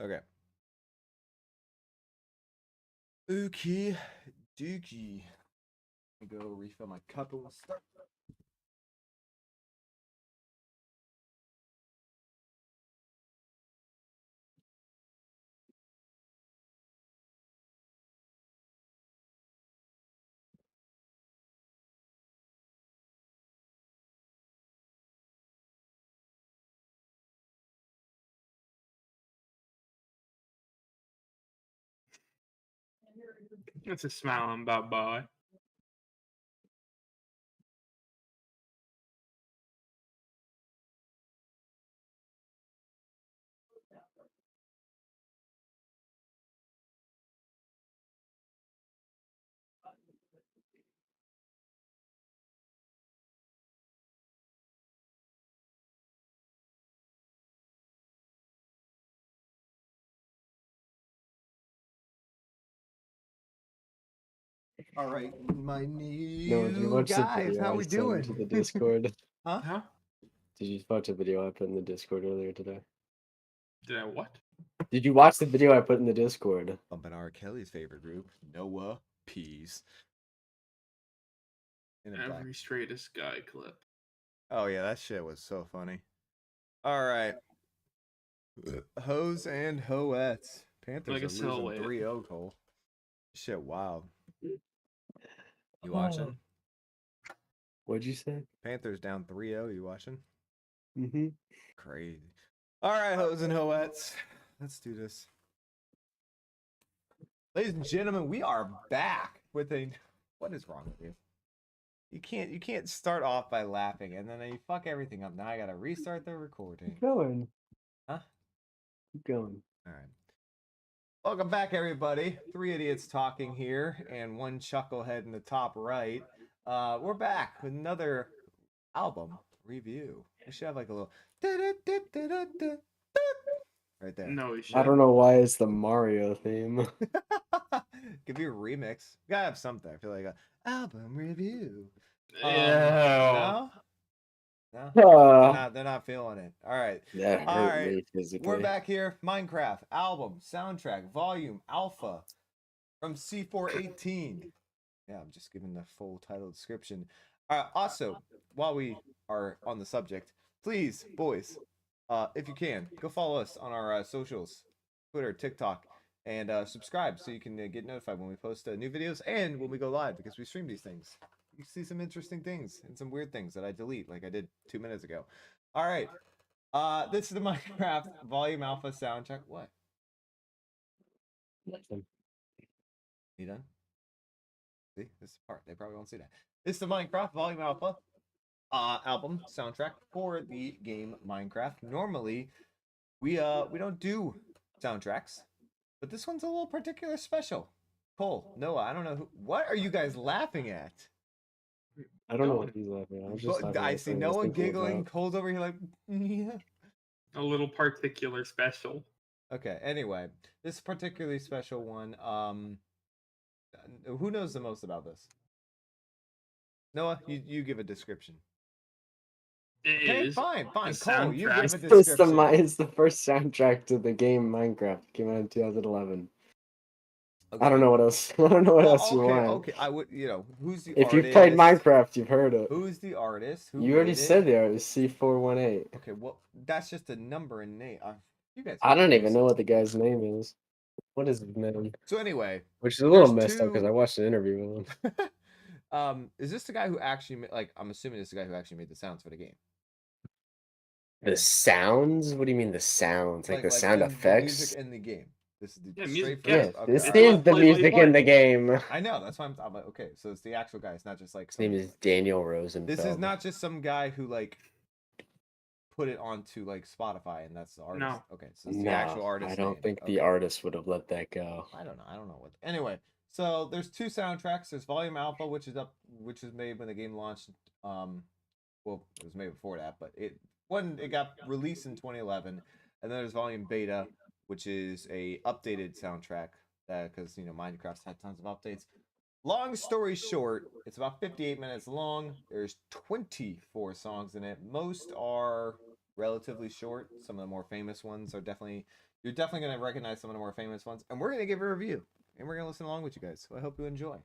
Okay. Okie dookie. Let me go refill my cup and we'll start. That's a smiling about boy. All right, my No, did you new watch the guys, video how I we sent doing? to the Discord? Huh? Huh? Did you watch a video I put in the Discord earlier today? Did I what? Did you watch the video I put in the Discord? Bumping R. Kelly's favorite group, Noah Peas. In the black. Every straightest guy clip. Oh yeah, that shit was so funny. All right. Hoes and hoettes. Panthers Like are a losing silhouette. 3-0, Cole. Shit, wild. You watching? What'd you say? Panthers down 3-0. You watching? Mm-hmm. Crazy. All right, hoes and hoettes. Let's do this. Ladies and gentlemen, we are back with a. What is wrong with you? You can't start off by laughing and then you fuck everything up. Now I gotta restart the recording. Keep going. Huh? Keep going. All right. Welcome back, everybody. Three idiots talking here, and one chucklehead in the top right. We're back with another album review. We should have like a little right there. No, we I should. don't know why it's the Mario theme. Could be a remix. We gotta have something. I feel like a album review. Yeah. No, no, Ah, they're not feeling it. All right, that all hurt right. me physically. We're back here. Minecraft album soundtrack volume alpha from C418. Yeah, I'm just giving the full title description. Also, while we are on the subject, please, boys, if you can, go follow us on our socials, Twitter, TikTok, and subscribe so you can get notified when we post new videos and when we go live because we stream these things. You see some interesting things and some weird things that I delete, like I did 2 minutes ago. All right, this is the Minecraft Volume Alpha soundtrack. What? You done? See, this is the part they probably won't see that. This is the Minecraft Volume Alpha album soundtrack for the game Minecraft. Normally, we don't do soundtracks, but this one's a little particular special. Cole, Noah, I don't know what are you guys laughing at? I don't know what he's laughing at. I'm just laughing I at see something I was Noah thinking giggling. about. Cole's over here like, yeah. A little particular special. Okay. Anyway, this particularly special one. Who knows the most about this? Noah, you give a description. It Okay, is fine. a Cole, you soundtrack. give a description. It's the first soundtrack to the game Minecraft. It came out in 2011. Okay. I don't know what else. I don't know what else you want. Okay. I would, who's the If artist? you've played Minecraft, you've heard it. Who's the artist? Who You already made said it? the artist, C418. Okay, well, that's just a number and name. You guys. I don't even know what the guy's name is. What is his name? So anyway, Which is a little there's messed up because I watched an interview with him. is this the guy who actually like? I'm assuming this is the guy who actually made the sounds for the game. The sounds? What do you mean the sounds? Like the sound the effects? music in the game. This is the Yeah, straight music, from. yeah. Yes, Okay, this all right. is the Play, music in the game. I know. That's why I'm like, okay, so it's the actual guy. It's not just like His name is Daniel Rosenfeld. This is not just some guy who like put it onto like Spotify and that's the artist. No. Okay, so it's the actual artist. I don't think the Okay. artist would have let that go. I don't know what. Anyway, so there's two soundtracks. There's Volume Alpha, which is made when the game launched. Well, it was made before that, but it got released in 2011, and then there's Volume Beta, which is a updated soundtrack because Minecraft's had tons of updates. Long story short, it's about 58 minutes long. There's 24 songs in it. Most are relatively short. Some of the more famous ones are definitely, You're definitely gonna recognize some of the more famous ones, and we're gonna give a review, and we're gonna listen along with you guys. So I hope you enjoy.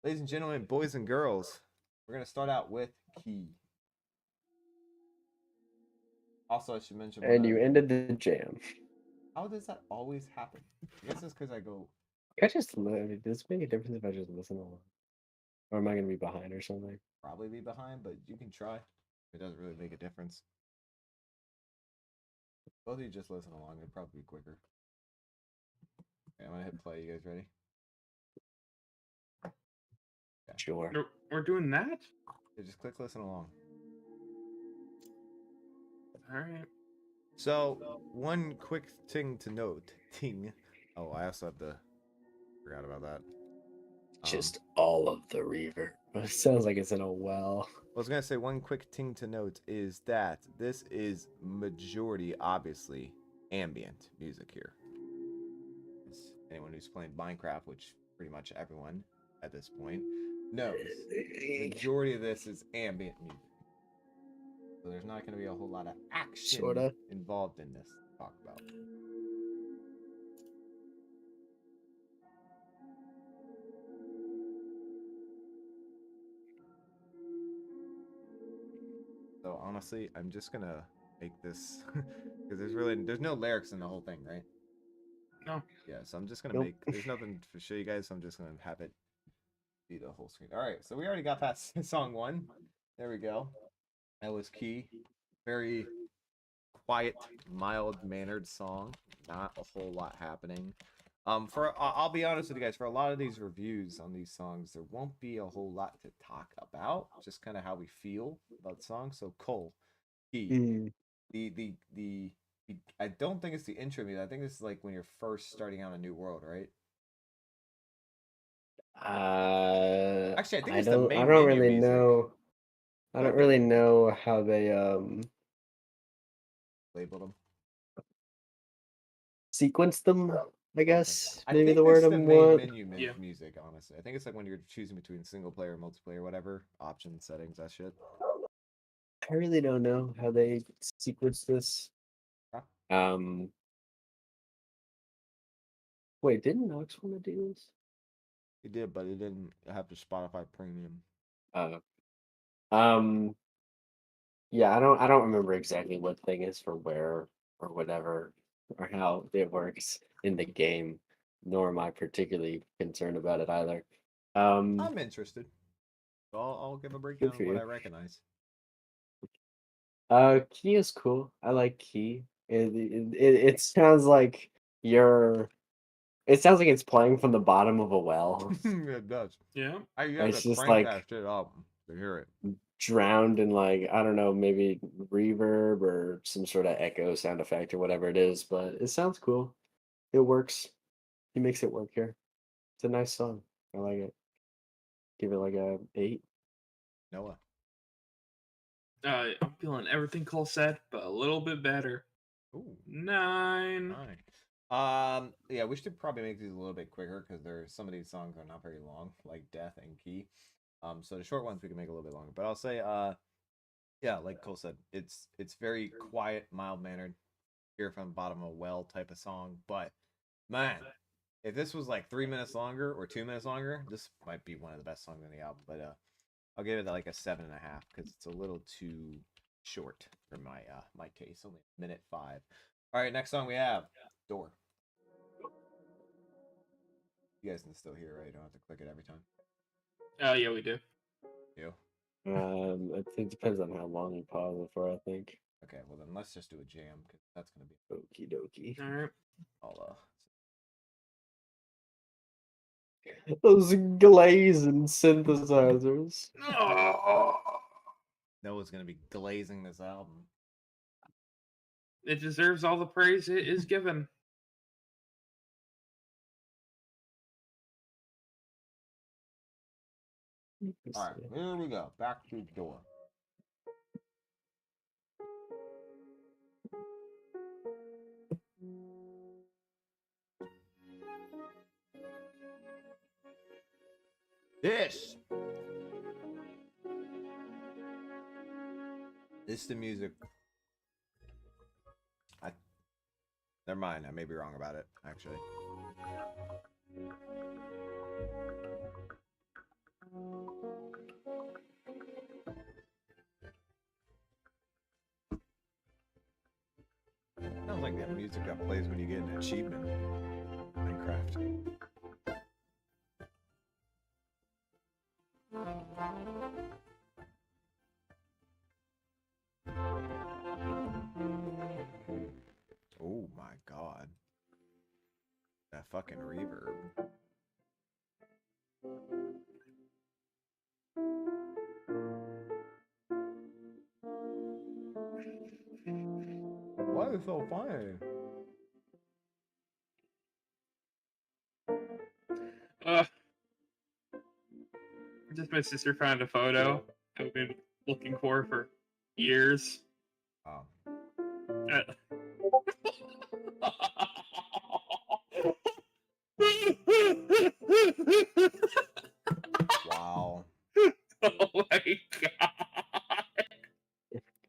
Ladies and gentlemen, boys and girls, we're gonna start out with Key. Also, I should mention. And you ended the jam. How does that always happen? I guess it's because I go I just does it make a difference if I just listen along? Or am I gonna be behind or something? probably be behind, but you can try. It doesn't really make a difference. Both of you just listen along, it'd probably be quicker. Okay, I'm gonna hit play. You guys ready? Sure. We're doing that? Yeah, just click listen along. All right. So, one quick thing to note. Oh, I also have the. Forgot about that. Just all of the reverb. It sounds like it's in a well. I was gonna say one quick thing to note is that this is majority, obviously, ambient music here. Anyone who's played Minecraft, which pretty much everyone at this point knows, majority of this is ambient music. So there's not gonna be a whole lot of action Sorta. involved in this to talk about. So honestly, I'm just gonna make this because there's no lyrics in the whole thing, right? No. Yeah, so I'm just gonna Nope. make. There's nothing to show you guys, so I'm just gonna have it be the whole screen. All right, so we already got past song 1. There we go. That was Key. Very quiet, mild mannered song. Not a whole lot happening. I'll be honest with you guys. For a lot of these reviews on these songs, there won't be a whole lot to talk about. Just kind of how we feel about the song. So Cole, Key, Mm. the I don't think it's the intro music. I think it's like when you're first starting out a new world, right? Actually, I think it's the main I don't menu really music. know. I don't really know how they Labeled them. sequence them, I guess. I Maybe think the word it's I the main want. menu Yeah. music, honestly. I think it's like when you're choosing between single player, multiplayer, whatever, options, settings, that shit. I really don't know how they sequence this. Huh? Wait, didn't Nox want to do this? It did, but it didn't have the Spotify premium. Um, yeah, I don't remember exactly what thing is for where or whatever or how it works in the game, nor am I particularly concerned about it either. I'm interested. So I'll give a breakdown for of what you. I recognize. Key is cool. I like Key. It sounds like you're. It sounds like it's playing from the bottom of a well. It does. Yeah. You have It's to just crank like that shit up to hear it. drowned in like I don't know, maybe reverb or some sort of echo sound effect or whatever it is, but it sounds cool. It works. He makes it work here. It's a nice song. I like it. Give it like a 8. Noah. I'm feeling everything Cole said, but a little bit better. Ooh. 9. Yeah, we should probably make these a little bit quicker because some of these songs are not very long, like Death and Key. So the short ones we can make a little bit longer. But I'll say, yeah, like Cole said, it's very quiet, mild mannered, hear from the bottom of a well type of song. But man, if this was like 3 minutes longer or 2 minutes longer, this might be one of the best songs on the album. But I'll give it like a 7.5 because it's a little too short for my taste. Only minute 5. All right, next song we have Door. You guys can still hear, right? You don't have to click it every time. Oh, yeah, we do. You? I think it depends on how long you pause it for, I think. Okay, well then let's just do a jam because that's gonna be Okie dokie. All right. all Those glazing synthesizers. Oh, Noah's gonna be glazing this album. it deserves all the praise it is given. All right, here we go. Back to Door. This is the music. Never mind. I may be wrong about it, actually. Sounds like that music that plays when you get an achievement. Minecraft. Oh my god. That fucking reverb. Why is it so funny? Just my sister found a photo I've been looking for years. Oh. Wow. Oh my god!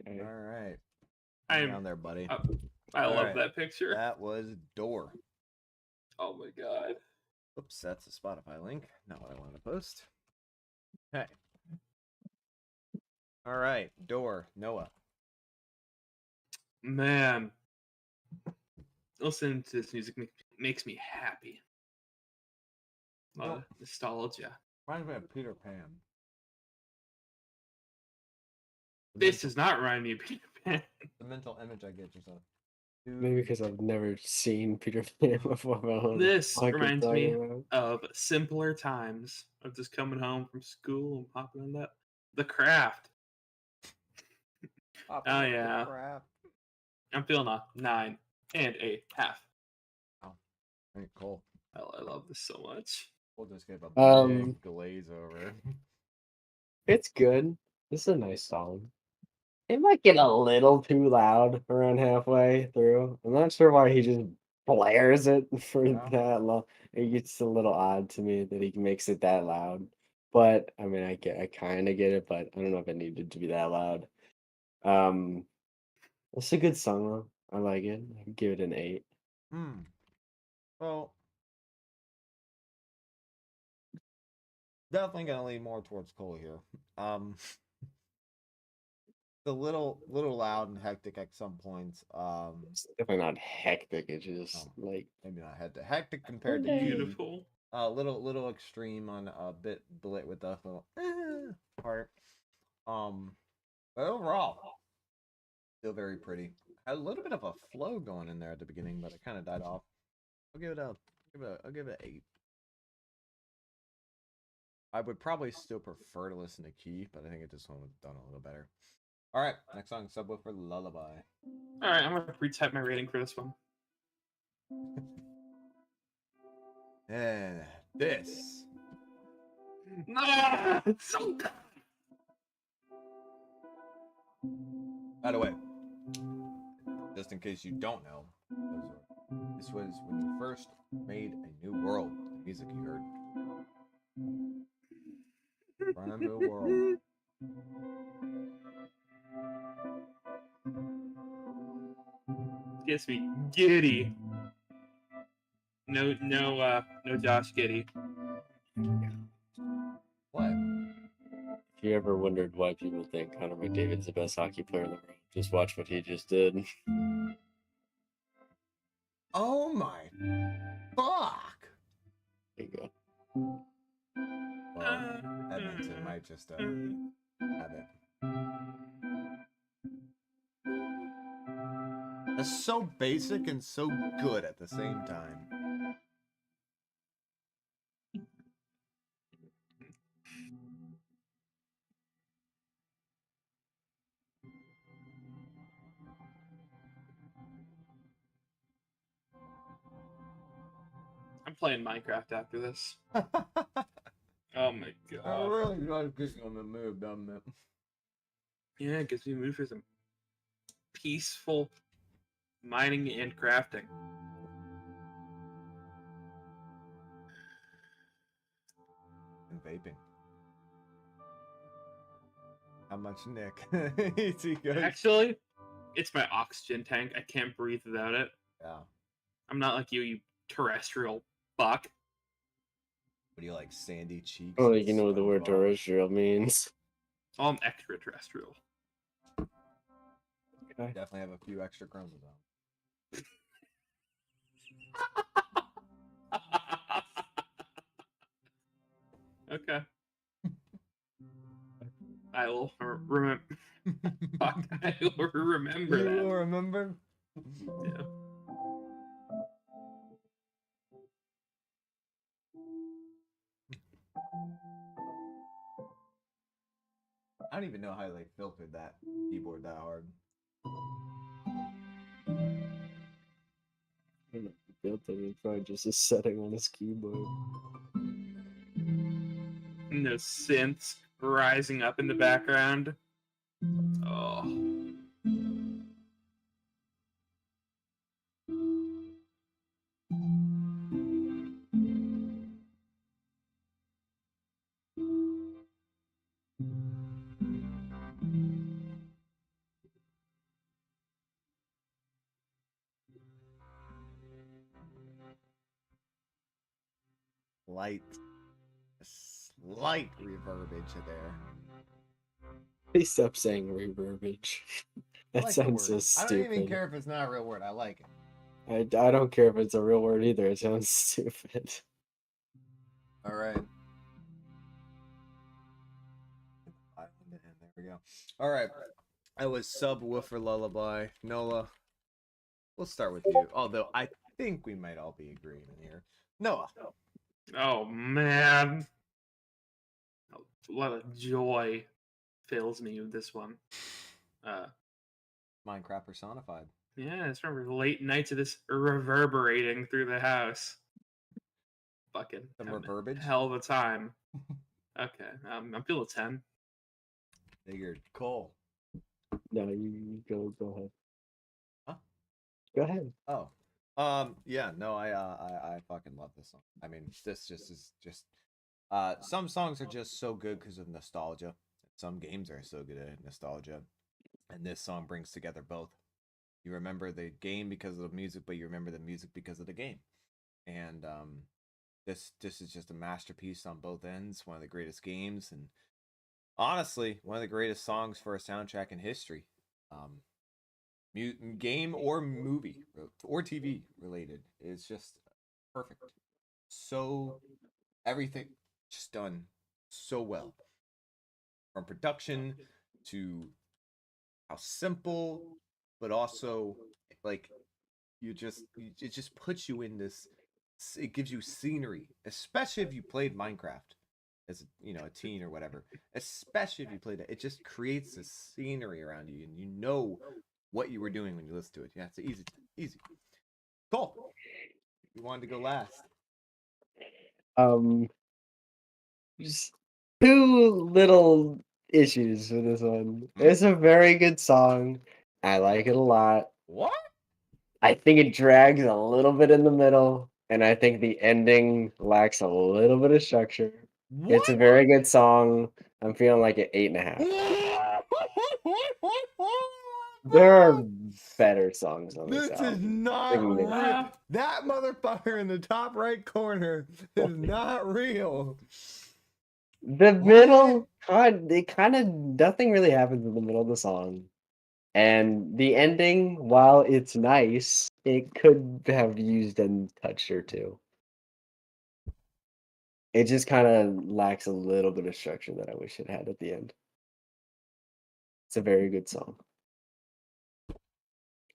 Okay. All right. I'm Down there, buddy. I love Alright. that picture. That was Door. Oh my god. Oops, that's a Spotify link. Not what I wanted to post. Okay. All right, Door, Noah. Man, listening to this music makes me happy. A lot of nostalgia. Reminds me of Peter Pan. This does not remind me of Peter Pan. The mental image I get just Maybe because I've never seen Peter Pan before. I don't know This what I could reminds talk me about. of simpler times of just coming home from school and popping on that. The Craft. Oh, yeah. Crap. I'm feeling a 9.5. Very cool. I love this so much. We'll just give a big Um, glaze over. It's good. This is a nice song. It might get a little too loud around halfway through. I'm not sure why he just blares it for Yeah. that long. It gets a little odd to me that he makes it that loud. But I mean, I kind of get it, but I don't know if it needed to be that loud. Um, it's a good song though. I like it. I give it an 8. Well, definitely gonna lean more towards Cole here. The little loud and hectic at some points. It's definitely not hectic. It's just like Maybe not hectic compared to Okay. Key. Beautiful. Little extreme on a bit blit with the little part. But overall, still very pretty. Had a little bit of a flow going in there at the beginning, but it kind of died off. I'll give it a I'll give it an 8. I would probably still prefer to listen to Key, but I think this one was done a little better. All right, next song, Subwoofer Lullaby. All right, I'm gonna retype my rating for this one. And this. No, it's so good. By the way, just in case you don't know, this was when you first made a new world, the music you heard. Brand new world. Gets me giddy. No, Josh Giddy. What? if you ever wondered why people think Connor McDavid's the best hockey player in the world, just watch what he just did. Oh my fuck! There you go. Well, Edmonton might just have it. That's so basic and so good at the same time. I'm playing Minecraft after this. Oh my I god. really gotta get you on the move, doesn't it? Yeah, it gets me moved for some peaceful mining and crafting. And vaping. How much, Nick? Is he good? Actually, it's my oxygen tank. I can't breathe without it. Yeah. I'm not like you terrestrial fuck. What do you like, sandy cheeks? Oh, and you know what the word SpongeBob? terrestrial means. Oh, I'm extraterrestrial. Okay. Definitely have a few extra chromosomes. Okay. I will remember. Fuck, I will remember You that. will remember? Yeah. I don't even know how they filtered that keyboard that hard. I don't know if he built it. It's probably just a setting on his keyboard. And those synths rising up in the background. Oh. A slight reverbage there. Please stop saying reverbage. I That like the sounds word. so I don't even stupid. care if it's not a real word. I like it. I don't care if it's a real word either. It sounds stupid. All right. There we go. All right. I was Subwoofer Lullaby. Nola, we'll start with you. Although I think we might all be agreeing here. Noah. Oh man. A lot of joy fills me with this one. Minecraft personified. Yeah, I just remember the late nights of this reverberating through the house. Fucking Some having a reverbage? hell of a time. Okay, I'm feeling 10. Figured. Cole. No, you go ahead. Huh? Go ahead. Oh. Yeah, no, I fucking love this song. I mean, this just is just some songs are just so good because of nostalgia. Some games are so good at nostalgia. And this song brings together both. You remember the game because of the music, but you remember the music because of the game. And this is just a masterpiece on both ends, one of the greatest games, and honestly, one of the greatest songs for a soundtrack in history. Game or movie or TV related is just perfect. So everything just done so well, from production to how simple, but also like it just puts you in this. It gives you scenery, especially if you played Minecraft as a teen or whatever. Especially if you played it, it just creates this scenery around you, and you know what you were doing when you listen to it. Yeah, it's easy. Cool. You wanted to go last. Just two little issues with this one. Hmm? It's a very good song. I like it a lot. What? I think it drags a little bit in the middle, and I think the ending lacks a little bit of structure. It's a What? very good song. I'm feeling like an 8.5. There are better songs on this This is album. not real. Ah. That motherfucker in the top right corner is not real. The middle, kind of nothing really happens in the middle of the song. And the ending, while it's nice, it could have used a touch or two. It just kind of lacks a little bit of structure that I wish it had at the end. It's a very good song.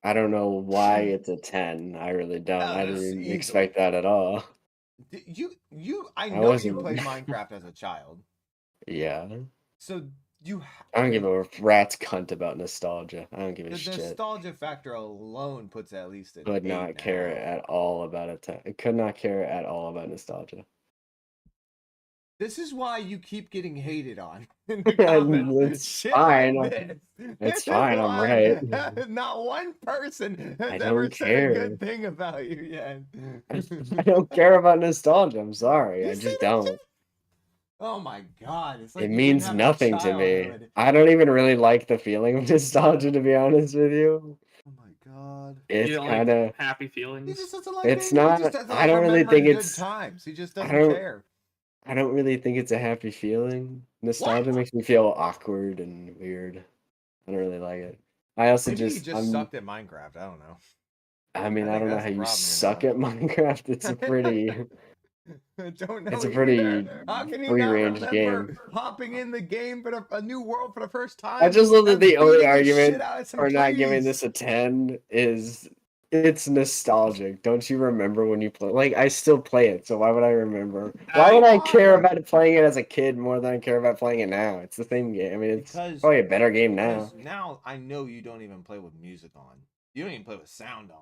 I don't know why it's a 10. I really don't. Oh, I this is didn't easily. expect that at all. I I know you wasn't- played Minecraft as a child, Yeah. so you. I don't give a rat's cunt about nostalgia. I don't give a The shit. nostalgia factor alone puts at least an Could 8 not and a care half. at all about it. I could not care at all about nostalgia. This is why you keep getting hated on in the comments. It's Shit fine. like this. It's This is fine. I'm why right. not one person I has don't ever said a care. good thing about you yet. I don't care about nostalgia. I'm sorry. You I see just that don't. shit? Oh my god! It's like It you didn't means have a nothing to me. childhood. I don't even really like the feeling of nostalgia, to be honest with you. Oh my god! God. You It's don't kind like of. happy He feelings. just doesn't like It's being. He just not. doesn't I like don't really remembering think good it's. times. He just I doesn't don't. care. I don't really think it's a happy feeling. Nostalgia What? makes me feel awkward and weird. I don't really like it. I also Maybe he just. just sucked at Minecraft. I don't know. I mean, I I think don't know that's how the you problem here suck now. at Minecraft. It's a pretty. I don't know It's a either. pretty How can you free not range remember game. hopping in the game for a new world for the first I time just love that and the only beating the shit argument out of some for not giving trees? this a 10 is it's nostalgic. Don't you remember when you play? Like, I still play it, so why would I remember? Why would I care Why? about playing it as a kid more than I care about playing it now? It's the same game. I mean, it's Because probably a better game now. because now I know you don't even play with music on. You don't even play with sound on.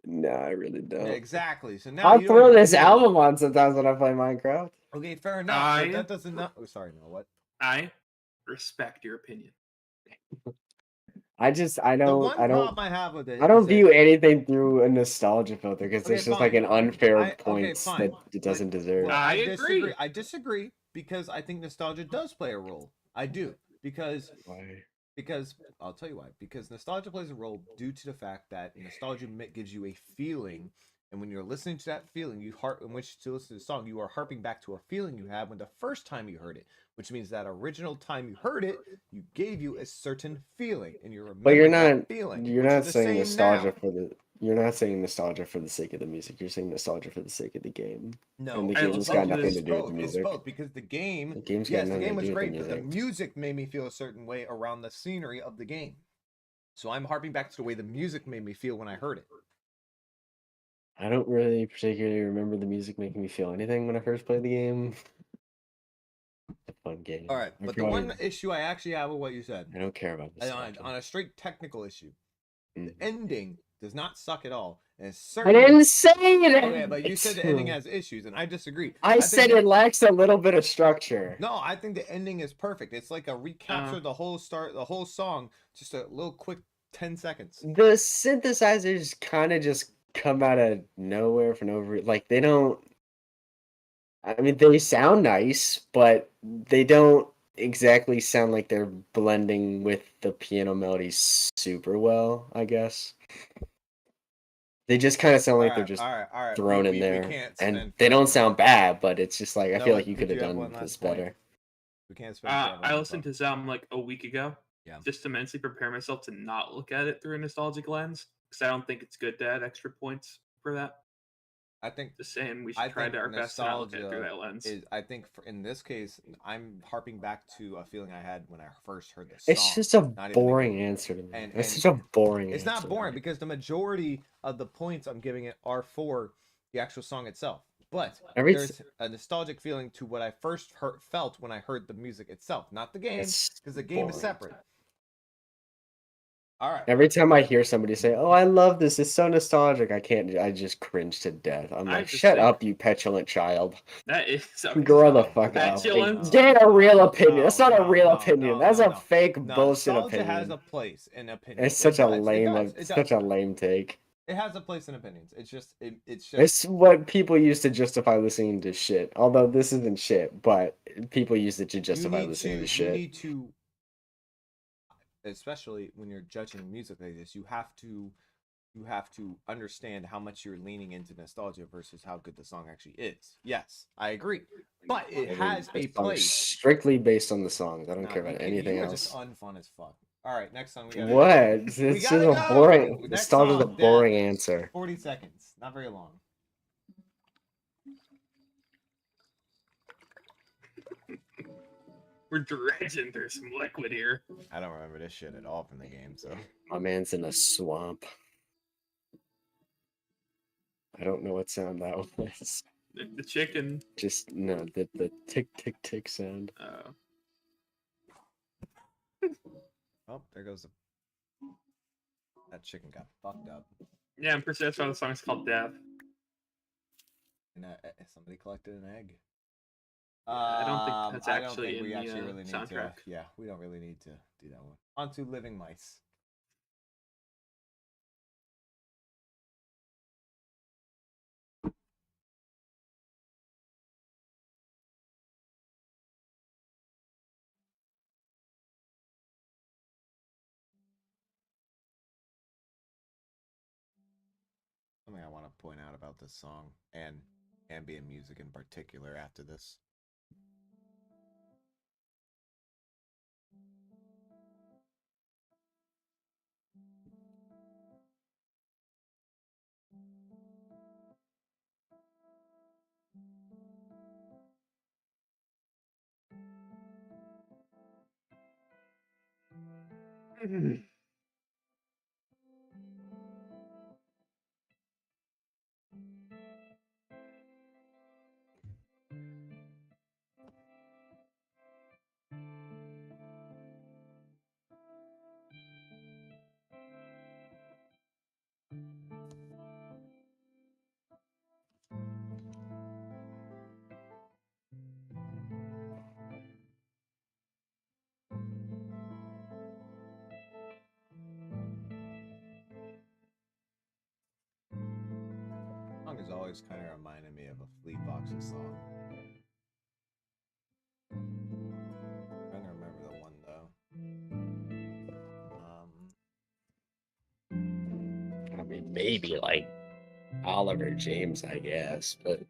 No, I really Yeah, don't. exactly. So now I'll you don't throw even this feel it. album on sometimes when I play Minecraft. Okay, fair enough. But I that doesn't not. Oh, sorry, no. What? I respect your opinion. I The don't, one problem I have with it I is don't that view anything through a nostalgia filter because okay, it's just like fine. an unfair Okay, points fine. that it But doesn't deserve. well, I I disagree. agree. I disagree because I think nostalgia does play a role. I do because Why? because I'll tell you why. Because nostalgia plays a role due to the fact that nostalgia gives you a feeling, and when you're listening to that feeling, you heart in which to listen to the song, you are harping back to a feeling you had when the first time you heard it, which means that original time you heard it, you gave you a certain feeling, and you're But remembering that feeling, you're which is not the saying same now. nostalgia for the you're not saying nostalgia for the sake of the music. You're saying nostalgia for the sake of the game. No, And the I game's listen got to nothing this- to do with the both. It's music. both because the game, The game's got yes, the nothing game to was do with the great, but the music. music made me feel a certain way around the scenery of the game. So I'm harping back to the way the music made me feel when I heard it. I don't really particularly remember the music making me feel anything when I first played the game. It's a fun game. All right, I but the probably- one issue I actually have with what you said, I don't care about this. on a straight technical issue, the Mm. ending does not suck at all, and it's I certainly didn't say it. okay. But you said the ending has issues, and I disagree. I think said that- it lacks a little bit of structure. No, I think the ending is perfect. It's like a recapture of the whole the whole song, just a little quick 10 seconds. The synthesizers kind of just come out of nowhere for no reason. Like they don't. I mean, they sound nice, but they don't exactly sound like they're blending with the piano melodies super well, I guess. They just kind of sound like they're just all right. thrown in We there. can't And spend they don't forever. sound bad, but it's just like I feel Noah, like you did could have you have done one last this point? better. We can't spend forever on I this listened one. to some like a week ago, Yeah. just to mentally prepare myself to not look at it through a nostalgic lens, because I don't think it's good to add extra points for that. I think Just saying, we I should try think our best to not look at it through nostalgia that lens. is. I think in this case, I'm harping back to a feeling I had when I first heard the song. It's just a not even the boring game. answer to me. And- It's and such a boring It's answer. not boring because the majority of the points I'm giving it are for the actual song itself. But Every there's a nostalgic feeling to what I first felt when I heard the music itself, not the game, It's because the game is boring. separate. All right. Every time I hear somebody say, "Oh, I love this. It's so nostalgic," I just cringe to death. I'm I like, have to "Shut say- up, you petulant child. That is okay. Grow the fuck up. Petulance? Get a real No, opinion. That's not a no, real no, opinion. no, That's no, a no. fake No, bullshit nostalgia opinion." has a place in opinion. It's such a lame, It such does. a lame take. It has a place in opinions. It's just It's what people use to justify listening to shit. Although this isn't shit, but people use it to justify listening to you shit. need to, especially when you're judging music like this, you have to understand how much you're leaning into nostalgia versus how good the song actually is. Yes, I agree, but it has The a song is place. strictly based on the songs. I don't No, care about okay, anything you are else. just unfun as fuck. All right, next song we got. What? It's just gotta a go! boring. Next Nostalgia's a song, boring Death. answer. 40 seconds, not very long. We're dredging through some liquid here. I don't remember this shit at all from the game, so. My man's in a swamp. I don't know what sound that was. The chicken. Just no, the tick tick tick sound. Oh, there goes the. That chicken got fucked up. Yeah, I'm pretty sure that's why the song's called Death. And somebody collected an egg. I don't think that's I don't actually think we in the, actually really need to. soundtrack. Yeah, we don't really need to do that one. On to Living Mice. point out about this song and ambient music in particular after this. Song is always kind of reminding me of a Fleet Foxes song. Trying to remember the one though. I mean, maybe like Oliver James, I guess, but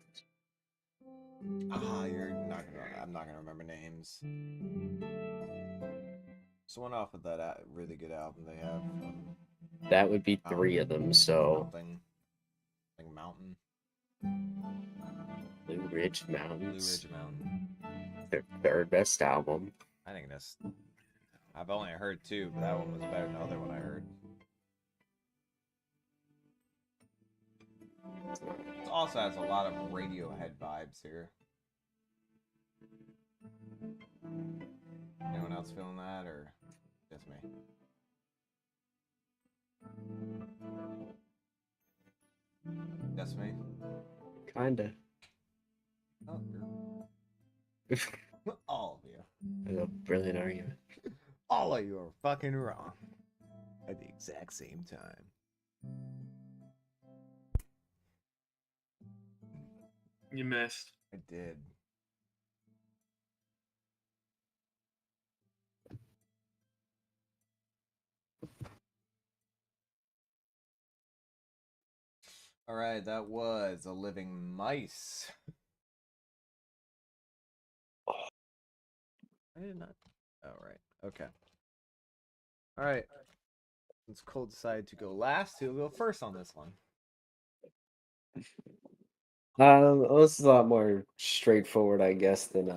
You're not gonna. I'm not gonna remember names. It's one off of that really good album they have. that would be three of them. So Something like Mountain, Blue Ridge Blue Mountains, Ridge Mountain. their third best album. I think that's. I've only heard two, but that one was better than the other one I heard. It also has a lot of Radiohead vibes here. Anyone else feeling that, or just me? Just me? Kinda. Oh, you're... all of you. A brilliant argument. All of you are fucking wrong. At the exact same time. You missed. I did. All right, that was A Living Mice. I did not. Oh, right. Okay. All right. Since Cole decided to go last, he'll go first on this one. This is a lot more straightforward, I guess, than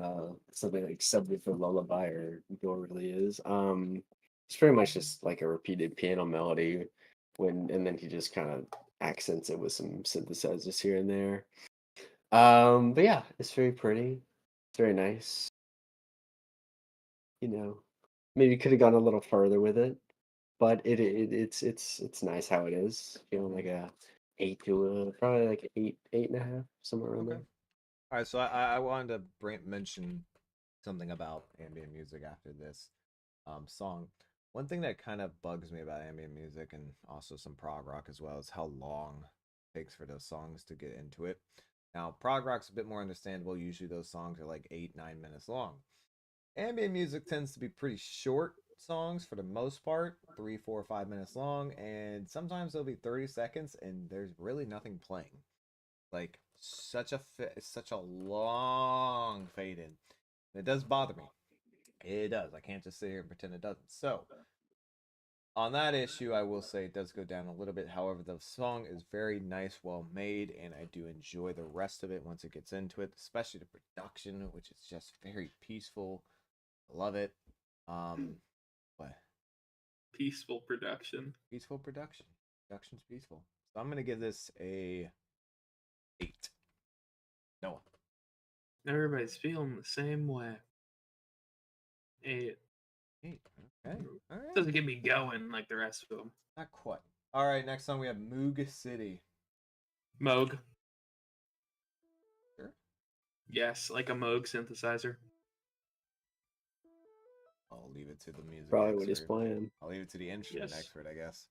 something like "Subway for Lullaby" or "Door" really is. It's pretty much just like a repeated piano melody, and then he just kind of accents it with some synthesizers here and there. But yeah, it's very pretty. It's very nice. You know, maybe could have gone a little further with it, but it's nice how it is. Feeling like a 8 to probably like 8.5, somewhere around Okay. there. All right, so I wanted to mention something about ambient music after this song. One thing that kind of bugs me about ambient music and also some prog rock as well is how long it takes for those songs to get into it. Now, prog rock's a bit more understandable. Usually those songs are like 8, 9 minutes long. Ambient music tends to be pretty short songs for the most part, 3, 4, 5 minutes long, and sometimes they'll be 30 seconds and there's really nothing playing. Like such a long fade in. It does bother me. It does. I can't just sit here and pretend it doesn't. So, on that issue, I will say it does go down a little bit. However, the song is very nice, well made, and I do enjoy the rest of it once it gets into it, especially the production, which is just very peaceful. I love it. What? Peaceful production. Peaceful production. Production's peaceful. So I'm gonna give this a 8. Noah. Everybody's feeling the same way. 8. 8. Okay. All right. Doesn't get me going like the rest of them. Not quite. All right. Next song we have Moog City. Moog. Sure. Yes, like a Moog synthesizer. I'll leave it to the music Probably what he's expert. playing. I'll leave it to the instrument Yes. expert, I guess.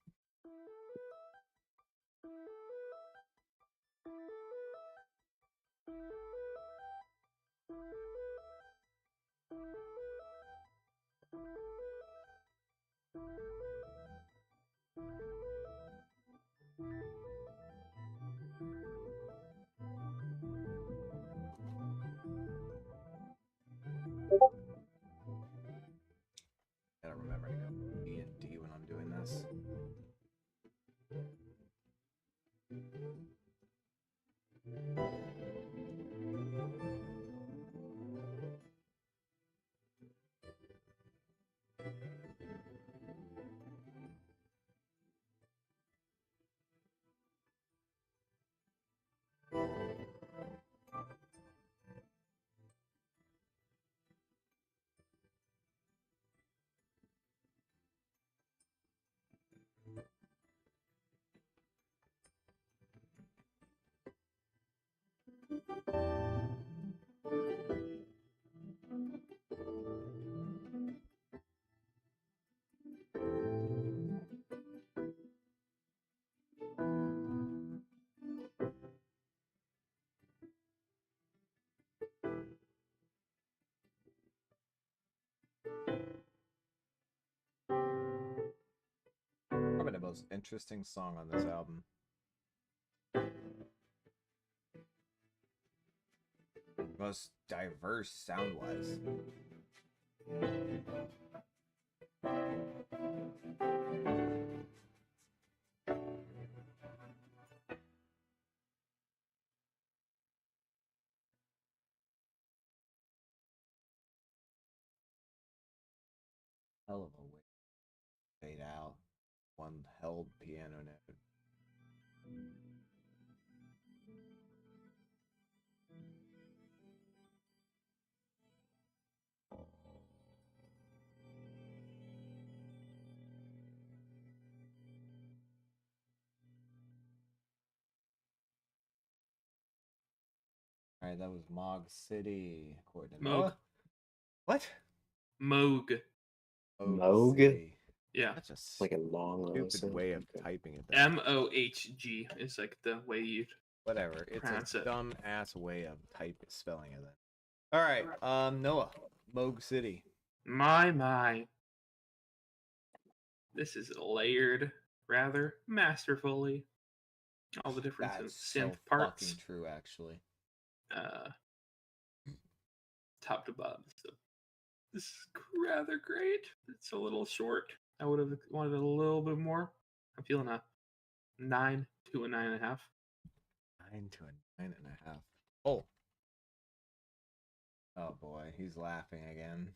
most interesting song on this album. Most diverse sound-wise. Hell of a way to fade out one held piano note. All right, that was Mog City. According to Moog. Noah. What? Moog. Moog? City. Yeah. That's a Like a long stupid way of Okay. typing it. Though. MOHG is like the way you Whatever. It's pronounce a it. dumb ass way of spelling it. Then. All right. Noah. Moog City. My. This is layered rather masterfully. All the different That's synth so parts. fucking true, actually. Top to bottom. So this is rather great. It's a little short. I would have wanted a little bit more. I'm feeling a 9 to a 9.5. 9 to a 9.5. Oh. Oh boy, he's laughing again.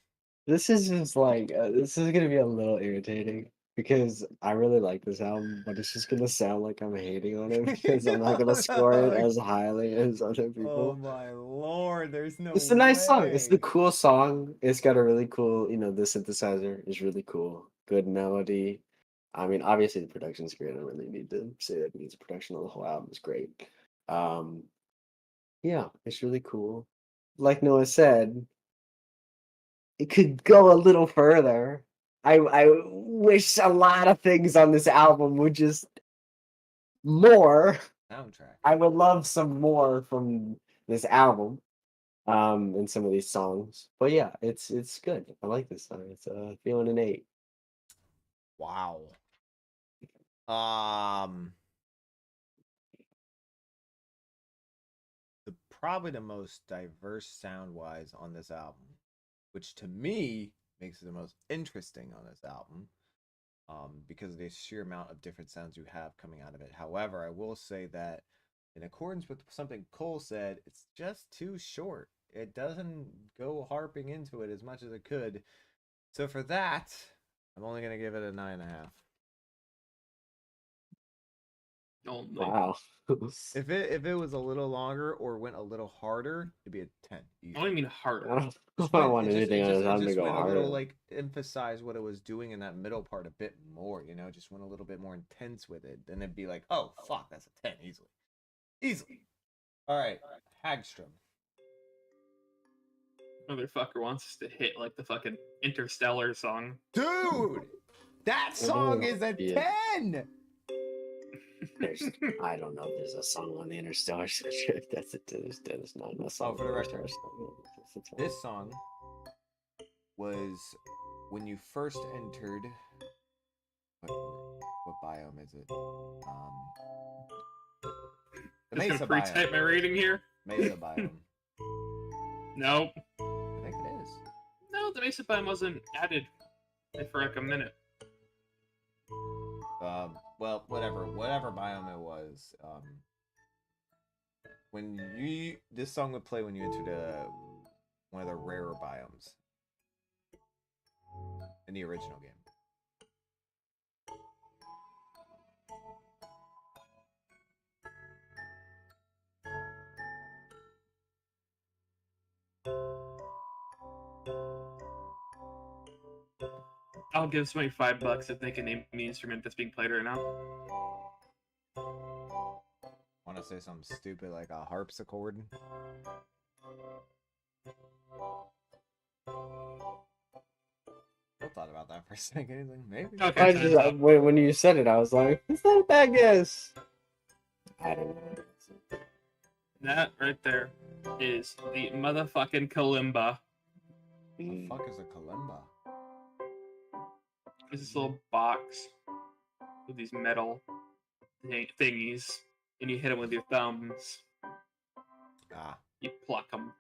This is just like this is gonna be a little irritating because I really like this album, but it's just gonna sound like I'm hating on it because I'm not gonna score it as highly as other Oh people. my lord, there's no It's a nice song. It's a way. cool song. It's got a really cool, the synthesizer is really cool. Good melody. I mean, obviously the production's great. I don't really need to say that because the production of the whole album is great. Um, yeah, it's really cool. Like Noah said, it could go a little further. I wish a lot of things on this album would just more. Soundtrack. I would love some more from this album, and some of these songs. But yeah, it's good. I like this song. It's feeling an 8. Wow. Probably the most diverse sound wise on this album, which to me makes it the most interesting on this album. Because of the sheer amount of different sounds you have coming out of it. However, I will say that in accordance with something Cole said, it's just too short. It doesn't go harping into it as much as it could. So for that, I'm only gonna give it a 9.5. Only. Wow. If it was a little longer or went a little harder, it'd be a 10. Easy. I don't even mean harder. I don't want anything on this album to go went harder. a little like emphasize what it was doing in that middle part a bit more, just went a little bit more intense with it. Then it'd be like, oh fuck, that's a 10 easily. All right, Hagstrom. Motherfucker wants us to hit like the fucking Interstellar song. Dude, that song is a 10. I don't know if there's a song on the Interstellar soundtrack that's not a song. For the record, this song was when you first entered. What biome is it? The Just Mesa gonna pre-type biome. my rating here. Mesa biome. Nope. I think it is. No, the Mesa biome wasn't added for like a minute. Well, whatever biome it was. This song would play when you entered one of the rarer biomes in the original game. I'll give somebody $5 if they can name the instrument that's being played right now. Want to say something stupid like a harpsichord? I thought about that for a second. Maybe. Okay. When you said it, I was like, "Is that a bad guess?" I don't know. That right there is the motherfucking kalimba. The fuck is a kalimba? It's this little box with these metal thingies, and you hit them with your thumbs. Ah. You pluck them.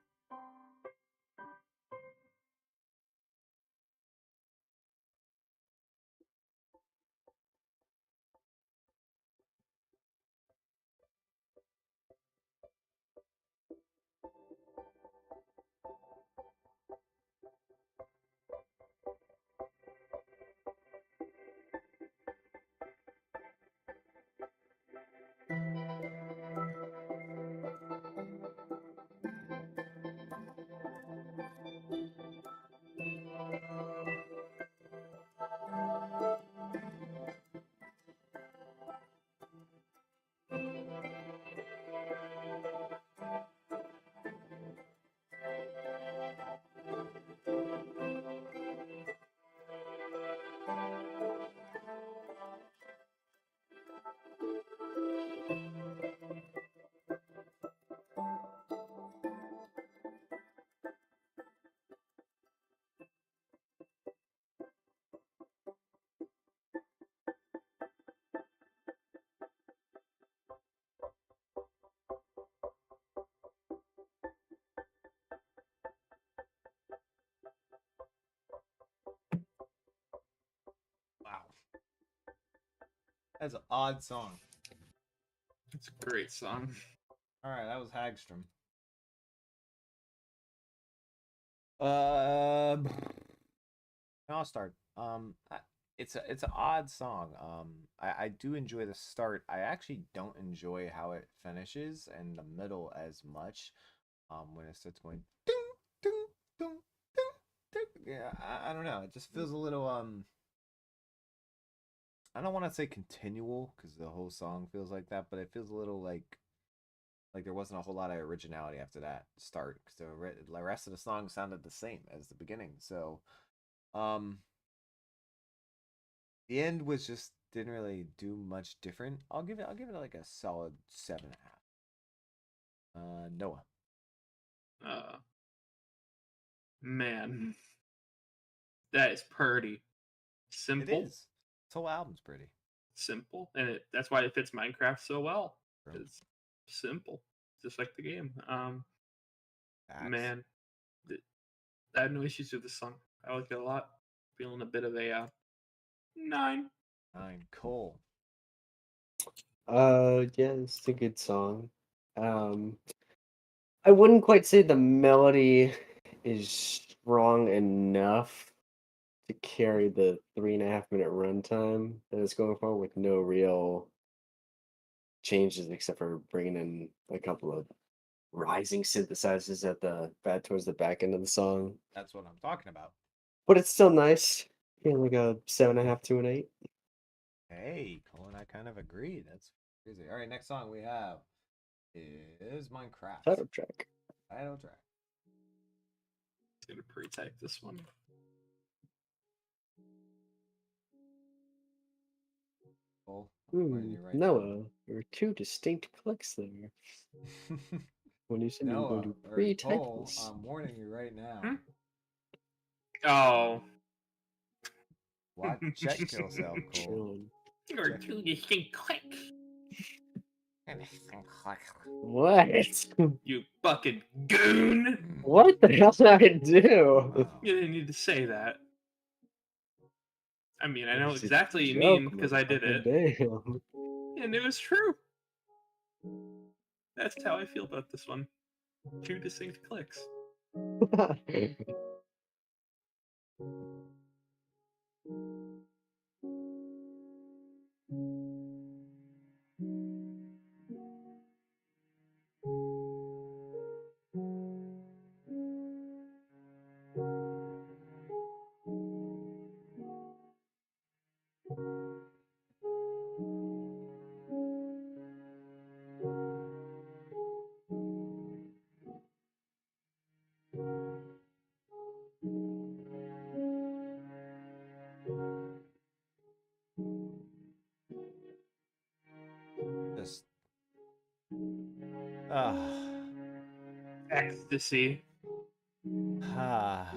Wow. That's an odd song. It's a great song. All right, that was Hagstrom. I'll start. It's an odd song. I do enjoy the start. I actually don't enjoy how it finishes and the middle as much. When it starts going ding ding ding ding ding. Yeah, I don't know. It just feels a little I don't want to say continual because the whole song feels like that, but it feels a little like there wasn't a whole lot of originality after that start because the rest of the song sounded the same as the beginning. So, um, the end was just didn't really do much different. I'll give it like a solid 7.5. Noah. Man, that is pretty It simple. is. This whole album's pretty. Simple, and that's why it fits Minecraft so well. True. It's simple, just like the game. Facts. Man, I had no issues with this song. I like it a lot. Feeling a bit of a 9. 9. Cole. Yeah, it's a good song. I wouldn't quite say the melody is strong enough to carry the 3.5 minute runtime that it's going for with no real changes except for bringing in a couple of rising synthesizers at the back towards the back end of the song. That's what I'm talking about. But it's still nice. Yeah, like a 7.5 to an 8. Hey, Cole and I kind of agree. That's crazy. All right, next song we have is Minecraft. Title track. Title track. Just gonna pre-type this one. Cole, I'm warning you right Noah, there are two distinct clicks there. now. When you said you were going Noah, to or pre-type Cole, this. I'm warning you right now. Hmm? Oh. Check yourself, Cole. Chilling. There are two distinct clicks. What? You fucking goon! What the hell did I do? Wow. You didn't need to say that. I mean, I know It's a exactly what you joke, mean because I did it, motherfucker, and it was true. That's how I feel about this one. Two distinct clicks. damn. Just ah Ecstasy. ah.